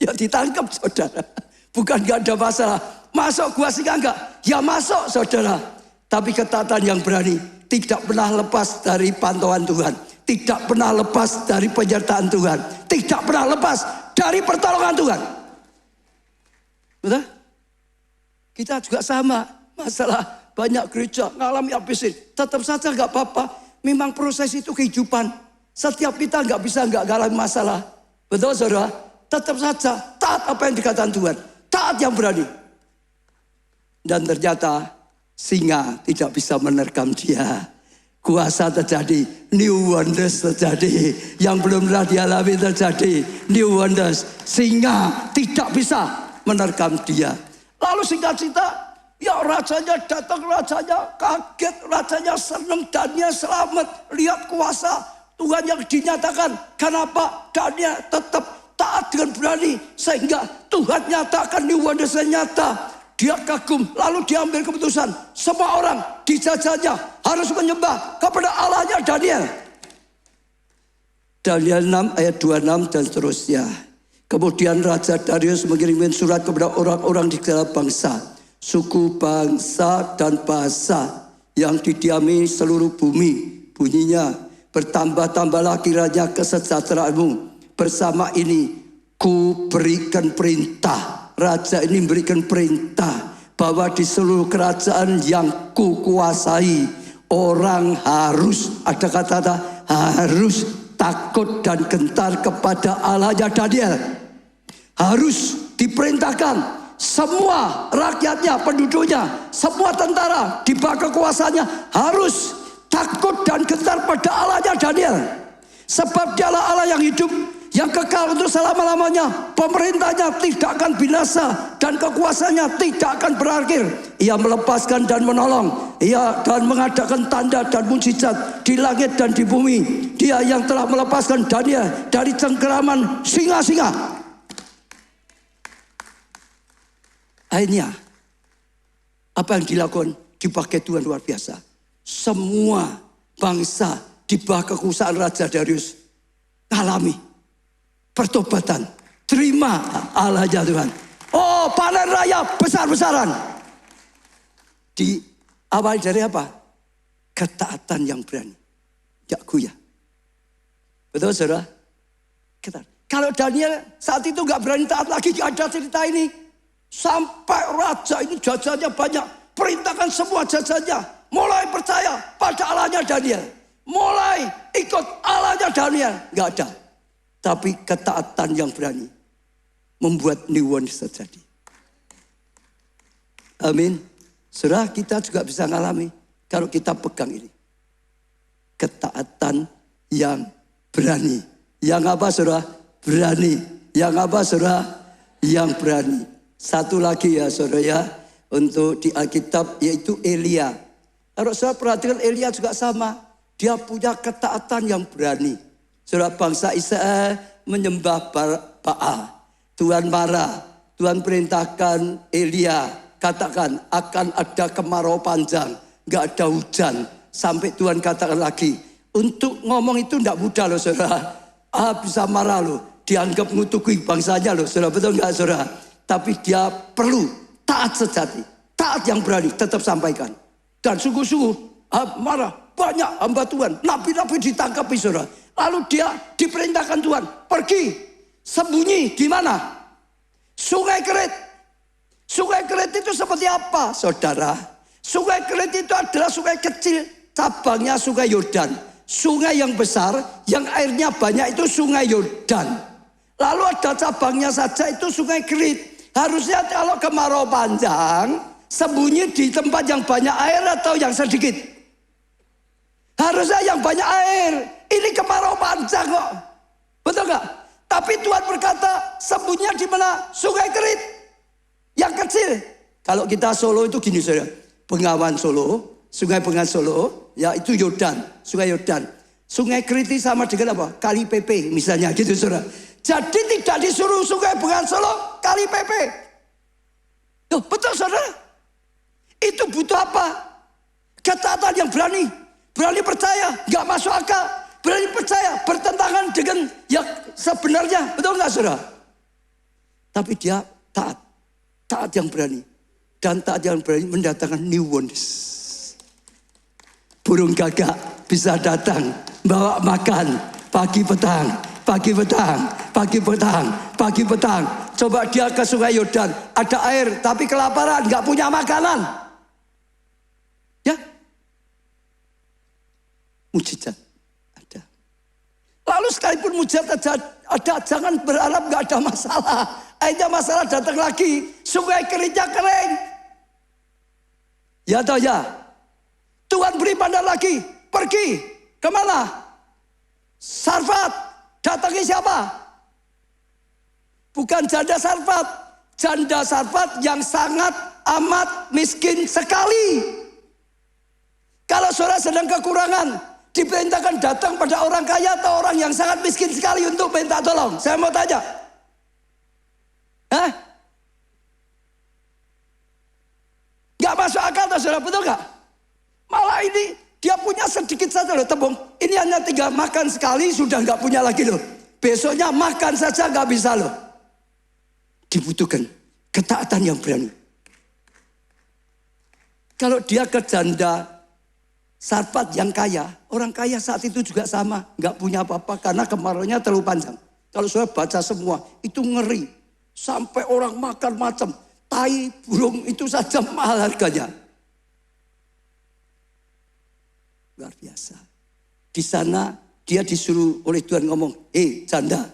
Ya ditangkap saudara. Bukan enggak ada masalah. Masuk gua singa enggak? Ya masuk saudara. Tapi ketaatan yang berani tidak pernah lepas dari pantauan Tuhan. Tidak pernah lepas dari penyertaan Tuhan. Tidak pernah lepas dari pertolongan Tuhan. Betul? Kita juga sama. Masalah banyak gereja ngalami abisin. Tetap saja enggak apa-apa. memang proses itu kehidupan. Setiap kita nggak bisa nggak galami masalah. Betul saudara? Tetap saja taat apa yang dikatakan Tuhan. Taat yang berani. Dan ternyata singa tidak bisa menerkam dia. Kuasa terjadi, new wonders terjadi. Yang belum pernah dialami terjadi, new wonders. Singa tidak bisa menerkam dia. Lalu singkat cerita, ya rajanya datang, rajanya kaget, rajanya senang, Daniel selamat. Lihat kuasa Tuhan yang dinyatakan. Kenapa Daniel tetap taat dengan berani. Sehingga Tuhan nyatakan new wonders nyata. Dia kagum, lalu diambil keputusan. Semua orang di jajahannya harus menyembah kepada Allahnya Daniel. Daniel 6 ayat 26 dan seterusnya. Kemudian Raja Darius mengirimkan surat kepada orang-orang di segala bangsa, suku, bangsa, dan bahasa yang didiami seluruh bumi. Bunyinya, bertambah-tambahlah kiranya kesejahteraanmu. Bersama ini, ku berikan perintah. Raja ini memberikan perintah bahwa di seluruh kerajaan yang kukuasai, orang harus, ada kata-kata harus takut dan gentar kepada Allahnya Daniel. Harus diperintahkan semua rakyatnya, penduduknya, semua tentara di bawah kekuasaannya harus takut dan gentar pada Allahnya Daniel. Sebab dialah Allah yang hidup, yang kekal untuk selama-lamanya. Pemerintahnya tidak akan binasa dan kekuasaannya tidak akan berakhir. Ia melepaskan dan menolong. Ia dan mengadakan tanda dan mukjizat di langit dan di bumi. Dia yang telah melepaskan Daniel dari cengkeraman singa-singa. Akhirnya apa yang dilakukan dipakai Tuhan luar biasa. Semua bangsa di bawah kekuasaan Raja Darius alami pertobatan, terima Allahnya Tuhan. Oh, panen raya besar-besaran. Diawali dari apa? Ketaatan yang berani. Ya goyah. Betul saudara? Kalau Daniel saat itu gak berani taat lagi, gak ada cerita ini. Sampai raja ini jajannya banyak. Perintahkan semua jajannya. Mulai percaya pada Allahnya Daniel. Mulai ikut Allahnya Daniel. Gak ada. Tapi ketaatan yang berani membuat new wonders terjadi. Amin. Saudara, kita juga bisa ngalami kalau kita pegang ini. Ketaatan yang berani. Yang apa saudara? Berani. Yang apa saudara? Yang berani. Satu lagi ya saudara ya. Untuk di Alkitab yaitu Elia. Kalau saudara perhatikan Elia juga sama. Dia punya ketaatan yang berani. Saudara, bangsa Israel menyembah Baal. Tuhan marah. Tuhan perintahkan Elia. Katakan akan ada kemarau panjang. Gak ada hujan. Sampai Tuhan katakan lagi. Untuk ngomong itu tidak mudah loh saudara. Bisa marah loh. Dianggap ngutuki bangsanya loh saudara. Betul gak saudara? Tapi dia perlu taat sejati. Taat yang berani tetap sampaikan. Dan sungguh-sungguh marah. Banyak hamba Tuhan. Nabi-nabi ditangkap saudara. Lalu dia diperintahkan Tuhan, pergi, sembunyi di mana? Sungai Kerit. Sungai Kerit itu seperti apa, saudara? Sungai Kerit itu adalah sungai kecil, cabangnya Sungai Yordan. Sungai yang besar, yang airnya banyak itu Sungai Yordan. Lalu ada cabangnya saja itu Sungai Kerit. Harusnya kalau kemarau panjang, sembunyi di tempat yang banyak air atau yang sedikit? Harusnya yang banyak air. Ini kemarau panjang kok. Betul gak? Tapi Tuhan berkata sembunyinya di mana? Sungai Kerit. Yang kecil. Kalau kita Solo itu gini saudara. Bengawan Solo. Sungai Bengawan Solo. Ya itu Yordan. Sungai Yordan. Sungai Kerit sama dengan apa? Kali PP misalnya gitu saudara. Jadi tidak disuruh Sungai Bengawan Solo. Kali PP. Tuh, betul saudara. Itu butuh apa? Ketaatan yang berani. Berani percaya. Gak masuk akal. Berani percaya, bertentangan dengan yang sebenarnya. Betul gak saudara? Tapi dia taat. Taat yang berani. Dan taat yang berani mendatangkan new wonders. Burung gagak bisa datang. Bawa makan. Pagi petang. Pagi petang. Pagi petang. Pagi petang. Coba dia ke Sungai Yordan. Ada air tapi kelaparan. Gak punya makanan. Ya. mujizat ada. Lalu sekalipun mujizat ada, jangan berharap nggak ada masalah. Akhirnya masalah datang lagi, sungai keringnya kering. Ya toh ya. Tuhan beri pandan lagi, pergi kemana? Sarfat, datangi siapa? Bukan janda Sarfat, janda Sarfat yang sangat amat miskin sekali. Kalau saudara sedang kekurangan, diperintahkan datang pada orang kaya atau orang yang sangat miskin sekali untuk minta tolong. Saya mau tanya. Hah? Gak masuk akal atau saudara, betul gak? Malah ini dia punya sedikit saja loh tepung. Ini hanya 3 makan sekali sudah gak punya lagi loh. Besoknya makan saja gak bisa loh. Dibutuhkan ketaatan yang berani. Kalau dia ke janda Sarfat yang kaya, orang kaya saat itu juga sama, nggak punya apa-apa karena kemarauannya terlalu panjang. Kalau saudara baca semua, itu ngeri. Sampai orang makan macam tai, burung itu saja mahal harganya. Luar biasa. Di sana dia disuruh oleh Tuhan ngomong, janda,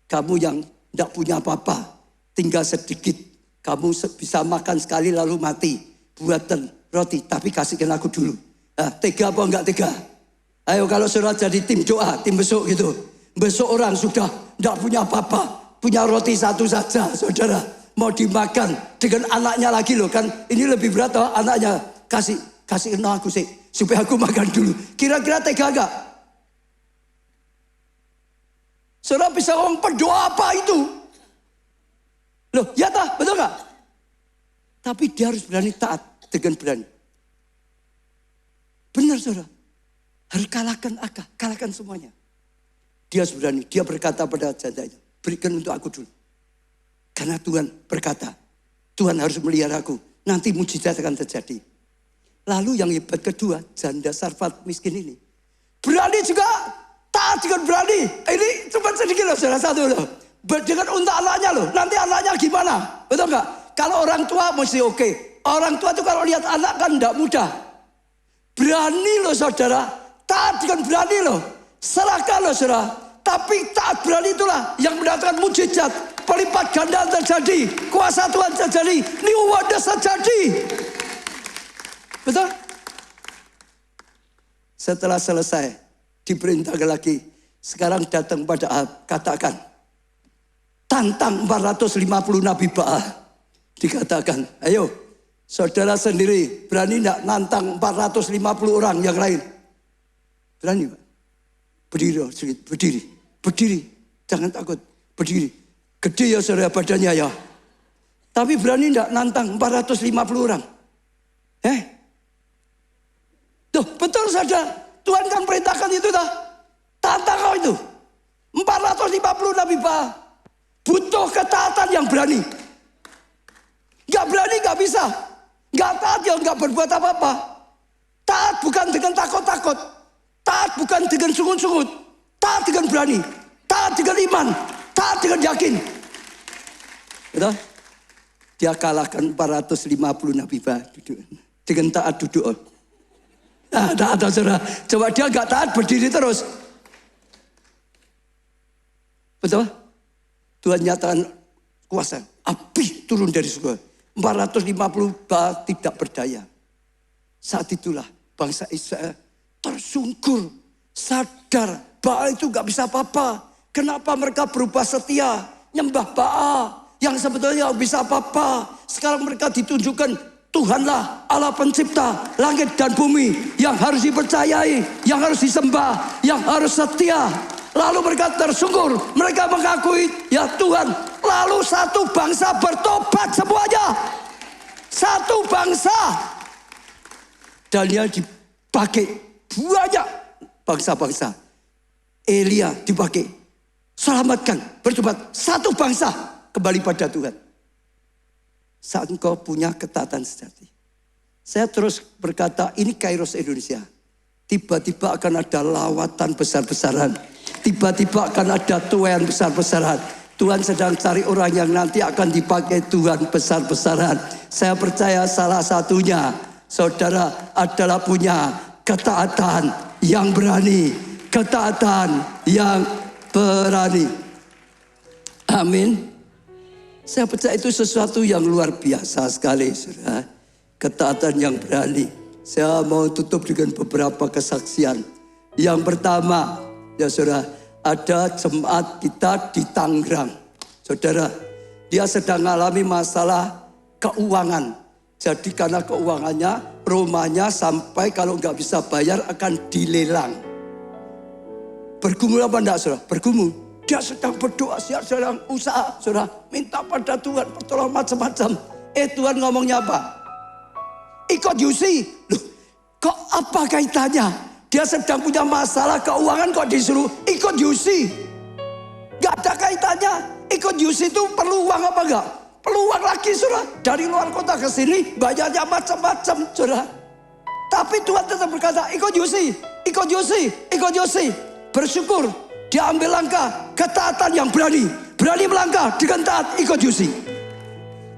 kamu yang nggak punya apa-apa, tinggal sedikit, kamu bisa makan sekali lalu mati. Buatan roti, tapi kasihkan aku dulu. Nah, tega apa enggak tega? Ayo kalau saudara jadi tim doa, tim besok gitu. Besok orang sudah enggak punya apa-apa, punya roti satu saja, saudara. Mau dimakan dengan anaknya lagi loh kan. Ini lebih berat toh anaknya. Kasih aku sih, supaya aku makan dulu. Kira-kira tega enggak? Saudara bisa ngomong berdoa apa itu? Loh, ya tak? Betul enggak? Tapi dia harus berani taat dengan berani. Benar saudara, harus kalahkan semuanya. Dia berani, dia berkata pada janda itu, berikan untuk aku dulu. Karena Tuhan berkata, Tuhan harus melihara aku, nanti mujizat akan terjadi. Lalu yang hebat kedua, janda Sarfat miskin ini. Berani juga, taat juga berani. Ini cuma sedikit loh saudara, satu loh. Dengan untuk anaknya loh, nanti anaknya gimana? Betul enggak? Kalau orang tua mesti oke. Orang tua itu kalau lihat anak kan enggak mudah. Berani loh saudara, taat dengan berani loh, serahkan loh saudara. Tapi taat berani itulah yang mendatangkan mujizat, pelipat ganda terjadi, kuasa Tuhan terjadi, new wonders terjadi. Betul? Setelah selesai, diperintahkan lagi, sekarang datang pada Ahab, katakan, tantang 450 Nabi Baal. Dikatakan, ayo. Saudara sendiri berani enggak nantang 450 orang yang lain? Berani Pak? Berdiri. Jangan takut, berdiri. Gede ya saudara badannya ya. Tapi berani enggak nantang 450 orang? Tuh betul saja. Tuhan kan perintahkan itu dah. Tantang kau itu. 450 Nabi Baal. Butuh ketaatan yang berani. Gak berani gak bisa. Gak taat ya gak berbuat apa-apa. Taat bukan dengan takut-takut. Taat bukan dengan sungut-sungut. Taat dengan berani. Taat dengan iman. Taat dengan yakin. Gitu? Dia kalahkan 450 Nabi Baal. Dengan taat duduk. Nah, taat saudara. Coba dia gak taat berdiri terus. Betul? Tuhan nyatakan kuasa. Api turun dari surga. 450 Baal tidak berdaya. Saat itulah bangsa Israel tersungkur. Sadar Baal itu gak bisa apa-apa. Kenapa mereka berubah setia? Nyembah Baal yang sebetulnya gak bisa apa-apa. Sekarang mereka ditunjukkan Tuhanlah Allah pencipta langit dan bumi. Yang harus dipercayai, yang harus disembah, yang harus setia. Lalu mereka tersungkur, mereka mengakui, ya Tuhan. Lalu satu bangsa bertobat semuanya. Satu bangsa. Daniel dipakai banyak bangsa-bangsa. Elia dipakai. Selamatkan, bertobat. Satu bangsa kembali pada Tuhan. Saat engkau punya ketaatan sejati. Saya terus berkata, ini Kairos Indonesia. Tiba-tiba akan ada lawatan besar-besaran. Tiba-tiba akan ada tuayan besar-besaran. Tuhan sedang cari orang yang nanti akan dipakai Tuhan besar-besaran. Saya percaya salah satunya saudara adalah punya ketaatan. yang berani. Ketaatan yang berani. Amin. Saya percaya itu sesuatu yang luar biasa sekali, saudara. Ketaatan yang berani. Saya mau tutup dengan beberapa kesaksian. Yang pertama, ya saudara, ada jemaat kita di Tangerang. Saudara, dia sedang mengalami masalah keuangan. Jadi karena keuangannya, rumahnya sampai kalau nggak bisa bayar akan dilelang. Bergumul apa enggak, saudara? Bergumul. Dia sedang berdoa, dia sedang usaha, saudara. Minta pada Tuhan pertolongan macam-macam. Tuhan ngomongnya apa? Ikut Yusi. Loh, kok apa kaitannya? Dia sedang punya masalah keuangan kok disuruh ikut Yusi. Gak ada kaitannya. Ikut Yusi itu perlu uang apa enggak? Perlu uang lagi, saudara. Dari luar kota ke sini bayarnya macam-macam, saudara. Tapi Tuhan tetap berkata, ikut Yusi, ikut Yusi, ikut Yusi. Bersyukur dia ambil langkah ketaatan yang berani. Berani melangkah dengan taat ikut Yusi.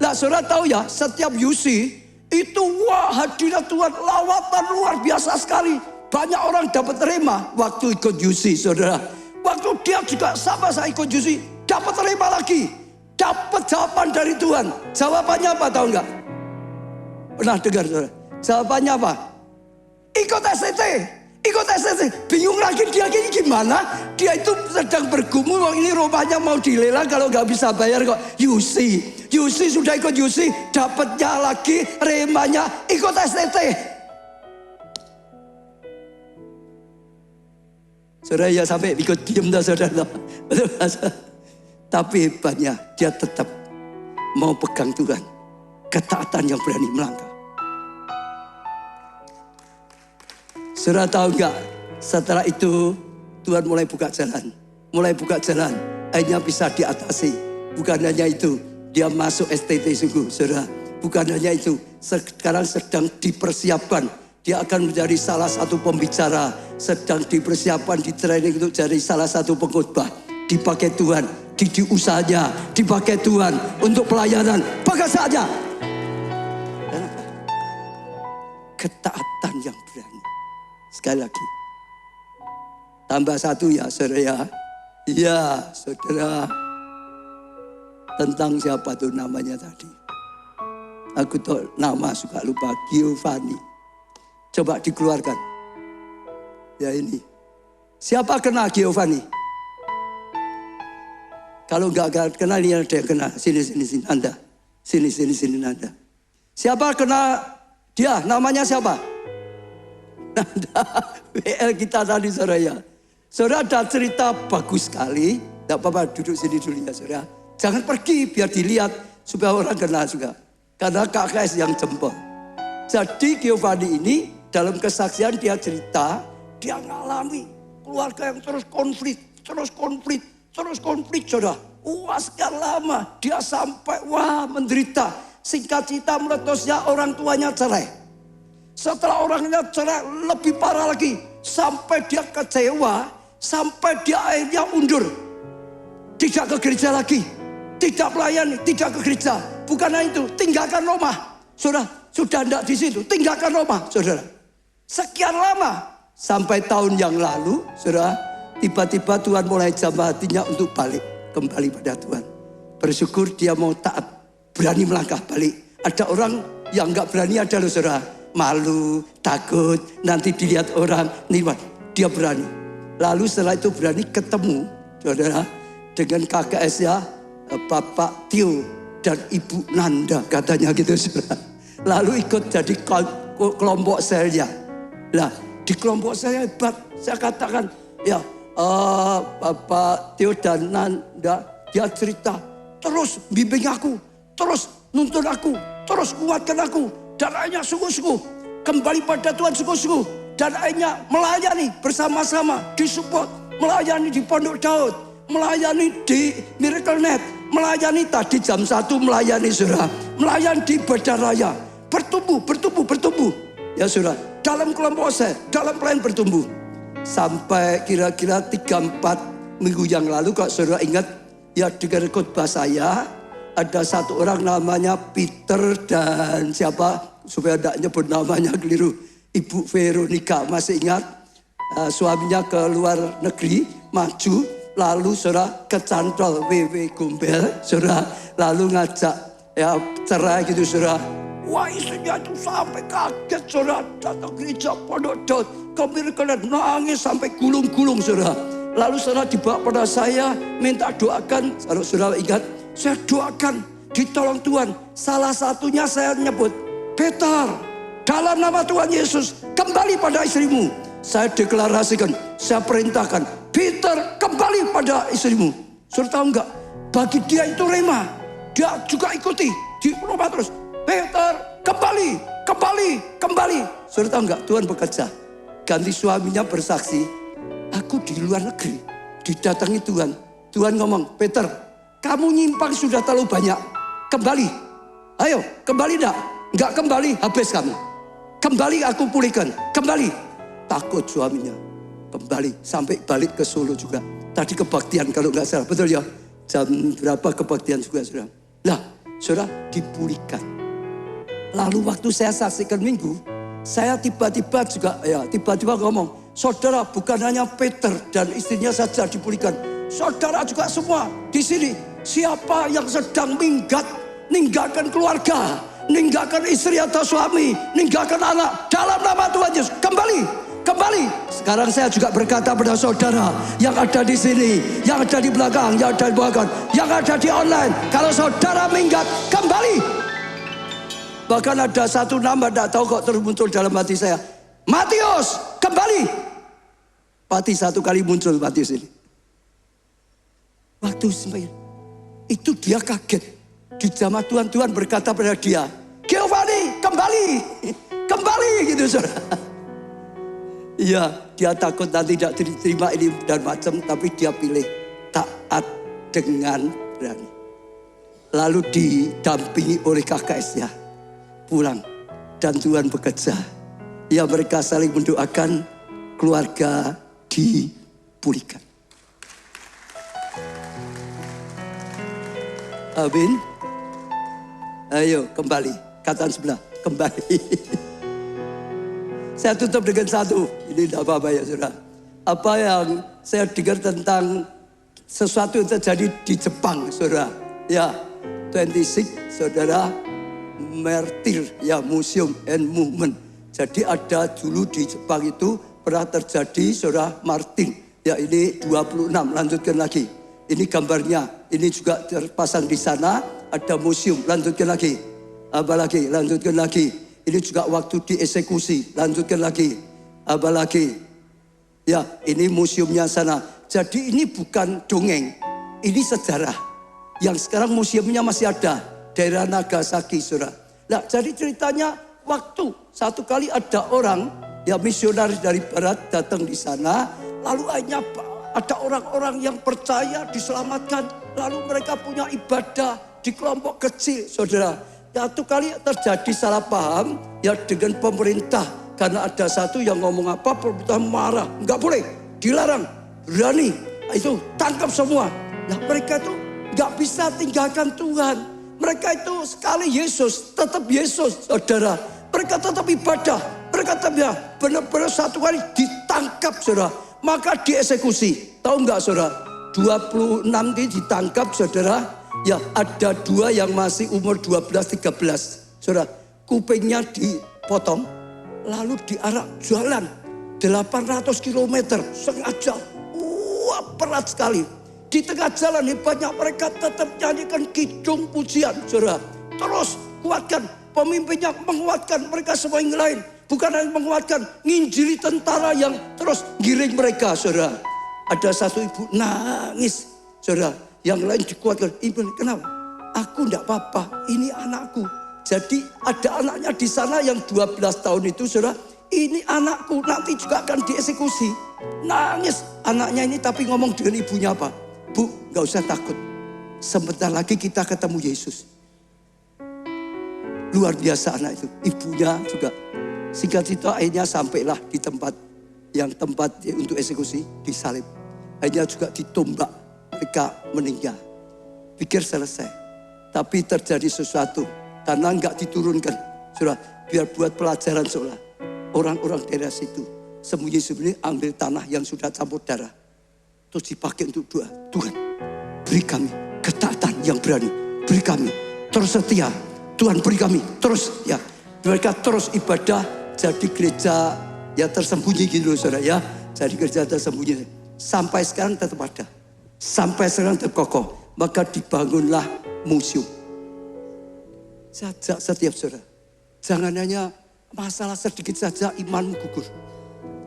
Nah, saudara tahu ya, setiap Yusi itu wah hadirat Tuhan, lawatan luar biasa sekali. Banyak orang dapat terima waktu ikut Yusi, saudara. Waktu dia juga sama saya ikut Yusi, dapat terima lagi. Dapat jawaban dari Tuhan. Jawabannya apa tahu enggak? Pernah dengar, saudara? Jawabannya apa? Ikut STT. Ikut STT. Bingung lagi dia gini gimana? Dia itu sedang bergumul. Ini rumahnya mau dilelang kalau nggak bisa bayar kok. Yusi. Yusi sudah ikut Yusi. Dapatnya lagi remanya ikut STT. Saudara ya sampai ikut diem dah, saudara. Tapi hebatnya dia tetap mau pegang Tuhan. Ketaatan yang berani melangkah. Saudara tahu enggak? Setelah itu Tuhan mulai buka jalan. Mulai buka jalan. Akhirnya bisa diatasi. Bukan hanya itu. Dia masuk STT sungguh, saudara. Bukan hanya itu. Sekarang sedang dipersiapkan. Dia akan menjadi salah satu pembicara. Sedang dipersiapkan, di training untuk jadi salah satu pengkhotbah. Dipakai Tuhan. Di usahanya dipakai Tuhan untuk pelayanan. Pakai saja. Ketaatan yang berani. Sekali lagi. Tambah satu ya, saudara ya. Ya, saudara. Tentang siapa tuh namanya tadi? Aku tahu nama suka lupa. Giovanni. Coba dikeluarkan. Ya ini. Siapa kenal Giovanni? Kalau nggak kenal, ini ada yang kenal. Sini, Anda. Sini, Anda. Siapa kenal dia? Namanya siapa? Anda. WL kita tadi, saudara ya. Saudara ada cerita bagus sekali. Tidak apa-apa, duduk sini dulu ya, saudara. Jangan pergi, biar dilihat. Supaya orang kenal juga. Karena KKS yang jempol. Jadi Giovanni ini, dalam kesaksian dia cerita, dia ngalami keluarga yang terus konflik, saudara. Wah, sekian lama dia sampai menderita. Singkat cerita meletusnya orang tuanya cerai. Setelah orangnya cerai lebih parah lagi. Sampai dia kecewa. Sampai dia akhirnya undur. Tidak ke gereja lagi. Tidak melayani, tidak ke gereja. Bukan hanya itu, tinggalkan rumah. Saudara, sudah tidak di situ. Tinggalkan rumah, saudara. Sekian lama. Sampai tahun yang lalu, saudara. Tiba-tiba Tuhan mulai jamah hatinya untuk balik. Kembali pada Tuhan. Bersyukur dia mau taat. Berani melangkah balik. Ada orang yang gak berani ada loh, saudara. Malu, takut, nanti dilihat orang. Dia berani. Lalu setelah itu berani ketemu, saudara. Dengan KKS-nya Bapak Tio dan Ibu Nanda. Katanya gitu, saudara. Lalu ikut jadi kelompok selnya. Lah, di kelompok saya hebat. Saya katakan, ya, Bapak Tio dan Nanda, dia cerita, terus bimbing aku, terus nuntun aku, terus kuatkan aku, dan akhirnya sungguh-sungguh kembali pada Tuhan sungguh-sungguh, dan akhirnya melayani bersama-sama di support, melayani di Pondok Daud, melayani di Miracle Net, melayani tadi jam 1 melayani, saudara, melayani di Badaraya, bertumbuh, ya saudara, dalam kelompok saya, dalam pelayan bertumbuh. Sampai kira-kira 3-4 minggu yang lalu, kalau saudara ingat, ya dengar khotbah saya, ada satu orang namanya Peter dan siapa, supaya tidak nyebut namanya keliru, Ibu Veronica, masih ingat? suaminya ke luar negeri, maju, lalu saudara kecantol WW Gombel, saudara, lalu ngajak ya cerai gitu saudara. Wah, istrinya itu sampai kaget saudara, datang gereja Pondok Daud, kalian nangis sampai gulung-gulung saudara. Lalu saudara dibawa pada saya, minta doakan. Saudara ingat, saya doakan, ditolong Tuhan. Salah satunya saya nyebut, Peter, dalam nama Tuhan Yesus, kembali pada istrimu. Saya deklarasikan, saya perintahkan, Peter kembali pada istrimu. Saudara tahu enggak, bagi dia itu rema. Dia juga ikuti, di rumah terus. Peter kembali. Saudara tahu enggak, Tuhan bekerja. Ganti suaminya bersaksi, aku di luar negeri, didatangi Tuhan. Tuhan ngomong, Peter, kamu nyimpang sudah terlalu banyak. Kembali. Ayo, kembali enggak? Enggak kembali, habis kamu. Kembali aku pulihkan. Kembali. Takut suaminya. Kembali. Sampai balik ke Solo juga. Tadi kebaktian kalau enggak salah. Betul ya? Jam berapa kebaktian juga saudara. Lah, saudara dipulihkan. Lalu waktu saya saksikan minggu, saya tiba-tiba juga tiba-tiba ngomong, saudara bukan hanya Peter dan istrinya saja dipulihkan. Saudara juga semua di sini. Siapa yang sedang ninggalkan keluarga, ninggalkan istri atau suami, ninggalkan anak, dalam nama Tuhan Yesus, kembali. Sekarang saya juga berkata pada saudara yang ada di sini, yang ada di belakang, yang ada di belakang, yang ada di online. Kalau saudara minggat, kembali. Bahkan ada satu nama, tidak tahu kok terus muncul dalam hati saya. Matius, kembali. Pati satu kali muncul Matius ini. Waktu itu dia kaget. Di zaman Tuhan berkata pada dia, Giovanni, kembali gitu saudara. Iya, dia takut nanti tidak diterima ini dan macam, tapi dia pilih taat dengan berani. Lalu didampingi oleh KKS-nya, pulang dan Tuhan bekerja. Ya, mereka saling mendoakan, keluarga dipulihkan. Amin. Ayo kembali, kata sebelah, kembali. Saya tutup dengan satu, ini tidak apa-apa ya saudara. Apa yang saya dengar tentang sesuatu yang terjadi di Jepang saudara. Ya, 26 saudara, martir ya, museum and movement. Jadi ada dulu di Jepang itu pernah terjadi saudara martir. Ya ini 26, lanjutkan lagi. Ini gambarnya, ini juga terpasang di sana, ada museum, lanjutkan lagi. Apa lagi, lanjutkan lagi. Ini juga waktu dieksekusi, lanjutkan lagi. Apa lagi? Ya, ini museumnya sana. Jadi ini bukan dongeng, ini sejarah. Yang sekarang museumnya masih ada, daerah Nagasaki, saudara. Nah, jadi ceritanya waktu satu kali ada orang, ya misionaris dari barat datang di sana, lalu hanya ada orang-orang yang percaya diselamatkan, lalu mereka punya ibadah di kelompok kecil, saudara. Satu kali terjadi salah paham ya dengan pemerintah. Karena ada satu yang ngomong apa, pemerintah marah. Enggak boleh, dilarang, berani. Itu tangkap semua. Nah mereka itu enggak bisa tinggalkan Tuhan. Mereka itu sekali Yesus, tetap Yesus saudara. Mereka tetap ibadah. Mereka tetap ya benar-benar satu kali ditangkap saudara. Maka dieksekusi. Tahu enggak saudara? 26 ini ditangkap saudara. Ya ada 2 yang masih umur 12-13. Saudara, kupingnya dipotong. Lalu diarak jalan 800 km sengaja. Wah berat sekali. Di tengah jalan banyak mereka tetap nyanyikan kidung pujian. Saudara, terus kuatkan. Pemimpinnya menguatkan mereka semua yang lain. Bukan hanya menguatkan, nginjili tentara yang terus giring mereka. Saudara, ada satu ibu nangis. Saudara. Yang lain dikuatkan, ibu kenapa? Aku enggak apa-apa, ini anakku. Jadi ada anaknya di sana yang 12 tahun itu saudara. Ini anakku, nanti juga akan dieksekusi. Nangis anaknya ini tapi ngomong dengan ibunya apa? Bu, enggak usah takut. Sebentar lagi kita ketemu Yesus. Luar biasa anak itu. Ibunya juga. Singkat cerita akhirnya sampailah di tempat untuk eksekusi, disalib. Akhirnya juga ditombak. Mereka meninggal. Pikir selesai. Tapi terjadi sesuatu. Karena enggak diturunkan. Saudara, biar buat pelajaran seolah. Orang-orang daerah situ. sembunyi-sembunyi ambil tanah yang sudah campur darah. Terus dipakai untuk doa. Tuhan, beri kami ketaatan yang berani. Beri kami terus setia. Tuhan beri kami terus ya. Mereka terus ibadah jadi gereja ya tersembunyi gitu loh saudara ya. Jadi gereja tersembunyi. Sampai sekarang tetap ada. Sampai sekarang terkokoh. Maka dibangunlah museum. Sajak setiap saudara. Jangan hanya masalah sedikit saja imanmu gugur.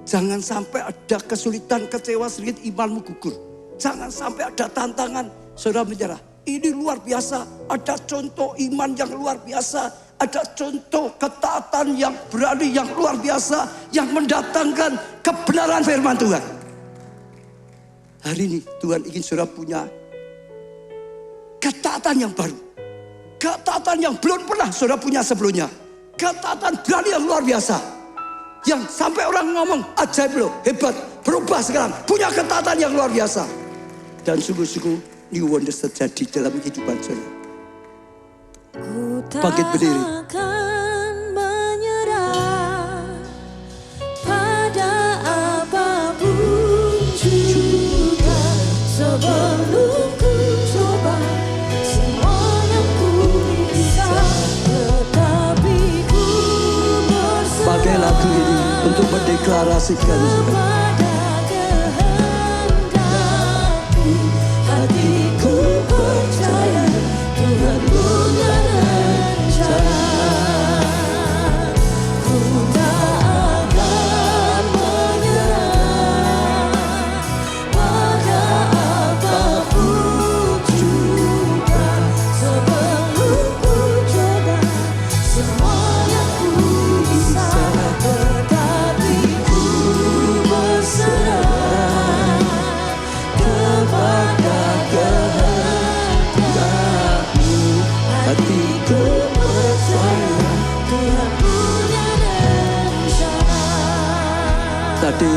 Jangan sampai ada kesulitan, kecewa sedikit imanmu gugur. Jangan sampai ada tantangan, saudara menyerah. Ini luar biasa, ada contoh iman yang luar biasa. Ada contoh ketaatan yang berani, yang luar biasa. Yang mendatangkan kebenaran firman Tuhan. Hari ini Tuhan ingin saudara punya ketaatan yang baru. Ketaatan yang belum pernah saudara punya sebelumnya. Ketaatan berani yang luar biasa. Yang sampai orang ngomong ajaib loh, hebat, berubah sekarang, punya ketaatan yang luar biasa. Dan sungguh-sungguh new wonders terjadi dalam kehidupan saudara. Bangkit berdiri. Akan menyerah pada apapun juga sebelum ku coba semuanya ku bisa, tetapi ku berserah. Pakai lagu ini untuk mendeklarasikan Kepada kehendakmu, hatiku percaya Tuhan punya rencana. Ku tak akan menyerah pada apapun juga sebelum ku coba semuanya ku bisa, tetapi ku berserah kepada kehendakmu. Hatiku percaya Tuhan punya rencana. Tadi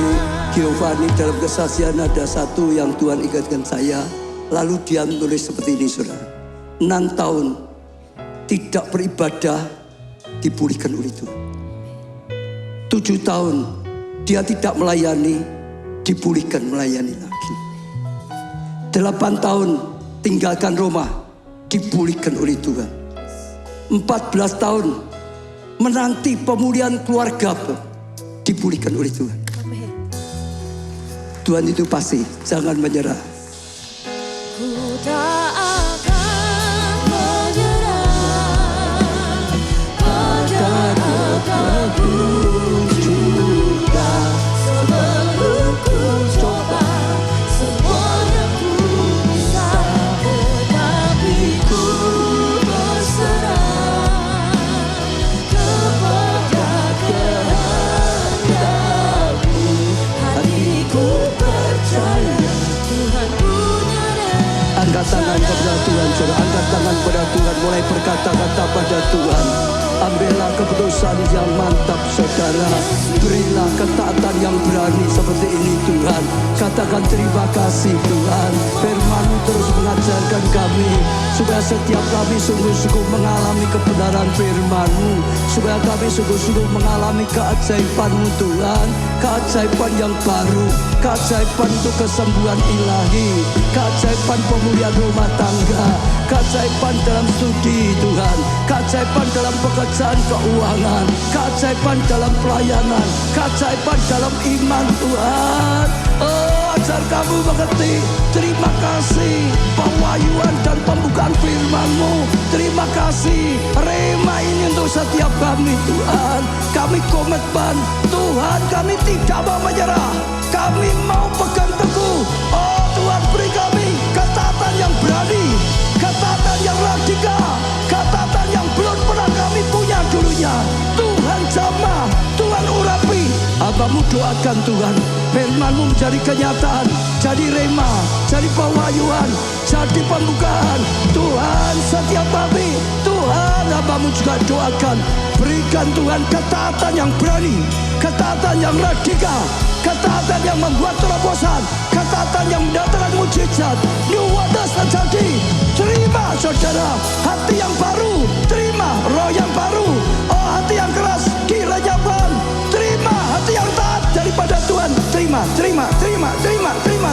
Giovanni dalam kesaksian ada satu yang Tuhan ingatkan saya. Lalu dia menulis seperti ini saudara. 6 tahun tidak beribadah dipulihkan oleh Tuhan. 7 tahun dia tidak melayani, dipulihkan melayani lagi. 8 tahun tinggalkan Roma, dipulihkan oleh Tuhan. 14 tahun menanti pemulihan keluarga, dipulihkan oleh Tuhan. Tuhan itu pasti, jangan menyerah. Ku tak akan menyerah pada apapun juga sebelum ku coba semuanya ku bisa, tetapi ku berserah kepada kehendakmu. Hatiku percaya Tuhan punya rencana. Angkat tangan kepada Tuhan, saudara. Angkat tangan kepada Tuhan. Mulai berkata-kata pada Tuhan. Ambillah keputusan yang mantap, saudara. Berilah ketaatan yang berani seperti ini, Tuhan. Katakan terima kasih, Tuhan. Firman-Mu terus mengajarkan kami, supaya setiap kami sungguh-sungguh mengalami kebenaran firman-Mu. Supaya kami sungguh-sungguh mengalami keajaiban-Mu, Tuhan. Keajaiban yang baru. Keajaiban untuk kesembuhan ilahi. Keajaiban pemulihan rumah tangga. Keajaiban dalam studi, Tuhan. Keajaiban dalam pekerjaan keuangan. Keajaiban dalam pelayanan. Keajaiban dalam iman, Tuhan. Oh, ajar kami mengerti. Terima kasih pewahyuan dan pembukaan firman-Mu. Terima kasih rema ini untuk setiap kami, Tuhan. Kami komitmen, Tuhan, kami tidak mau menyerah. Kami mau pegang teguh. Oh Tuhan, beri kami ketaatan yang berani, ketaatan yang radikal, ketaatan yang belum pernah kami punya dulunya. Tuhan jamah, Tuhan urapi. Hamba-Mu doakan Tuhan, firman-Mu menjadi kenyataan, jadi rema, jadi pewahyuan, jadi pembukaan. Tuhan setiap kami, Tuhan hamba-Mu juga doakan, berikan Tuhan ketaatan yang berani, ketaatan yang radikal, ketaatan yang membuat terobosan, ketaatan yang mendatangkan mujizat. New wonders terjadi. Terima saudara, hati yang baru, terima roh yang baru. Oh, hati yang keras dilenyapkan. Terima hati yang taat daripada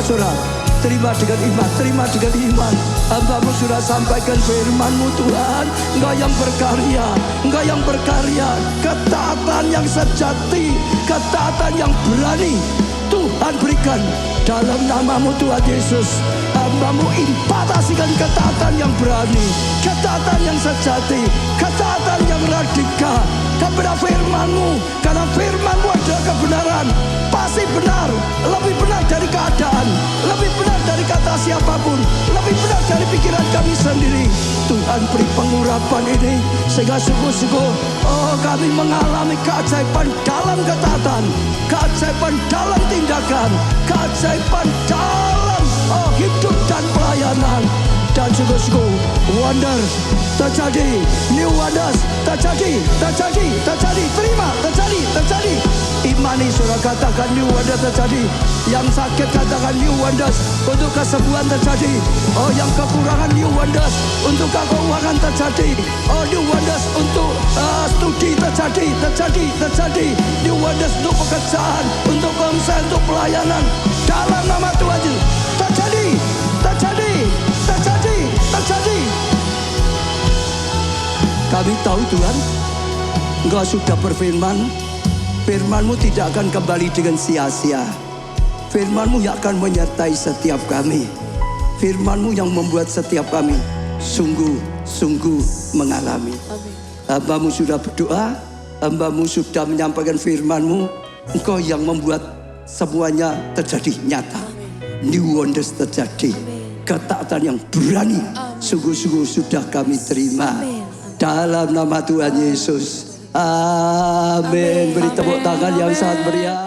saudara. Terima dengan iman, terima dengan iman. Hamba-Mu sudah sampaikan firman-Mu Tuhan. Engkau yang berkarya, Engkau yang berkarya. Ketaatan yang sejati, ketaatan yang berani Tuhan berikan dalam nama-Mu Tuhan Yesus. Hamba-Mu impartasikan ketaatan yang berani, ketaatan yang sejati, ketaatan yang radikal kepada firman-Mu. Karena firman-Mu adalah kebenaran, pasti benar, lebih benar dari keadaan, lebih benar dari kata siapapun, lebih benar dari pikiran kami sendiri. Tuhan beri pengurapan ini sehingga sungguh-sungguh kami mengalami keajaiban dalam ketaatan, keajaiban dalam tindakan, keajaiban dalam hidup dan pelayanan. Dan sungguh-sungguh wonders terjadi, new wonders terjadi, terima, terjadi. Imani saudara, katakan new wonders terjadi. Yang sakit katakan new wonders, untuk kesembuhan terjadi. Yang kekurangan new wonders, untuk keuangan terjadi. New wonders untuk studi terjadi. New wonders untuk pekerjaan, untuk konsen, untuk pelayanan. Dalam nama Tuhan Yesus terjadi. Kami tahu Tuhan, Engkau sudah berfirman, firman-Mu tidak akan kembali dengan sia-sia. Firman-Mu yang akan menyertai setiap kami. Firman-Mu yang membuat setiap kami sungguh mengalami. Hamba-Mu sudah berdoa, hamba-Mu sudah menyampaikan firman-Mu. Engkau yang membuat semuanya terjadi nyata. New wonders terjadi. Ketaatan yang berani sungguh-sungguh sudah kami terima. Dalam nama Tuhan Yesus. Amin. Beri tepuk tangan yang sangat meriah.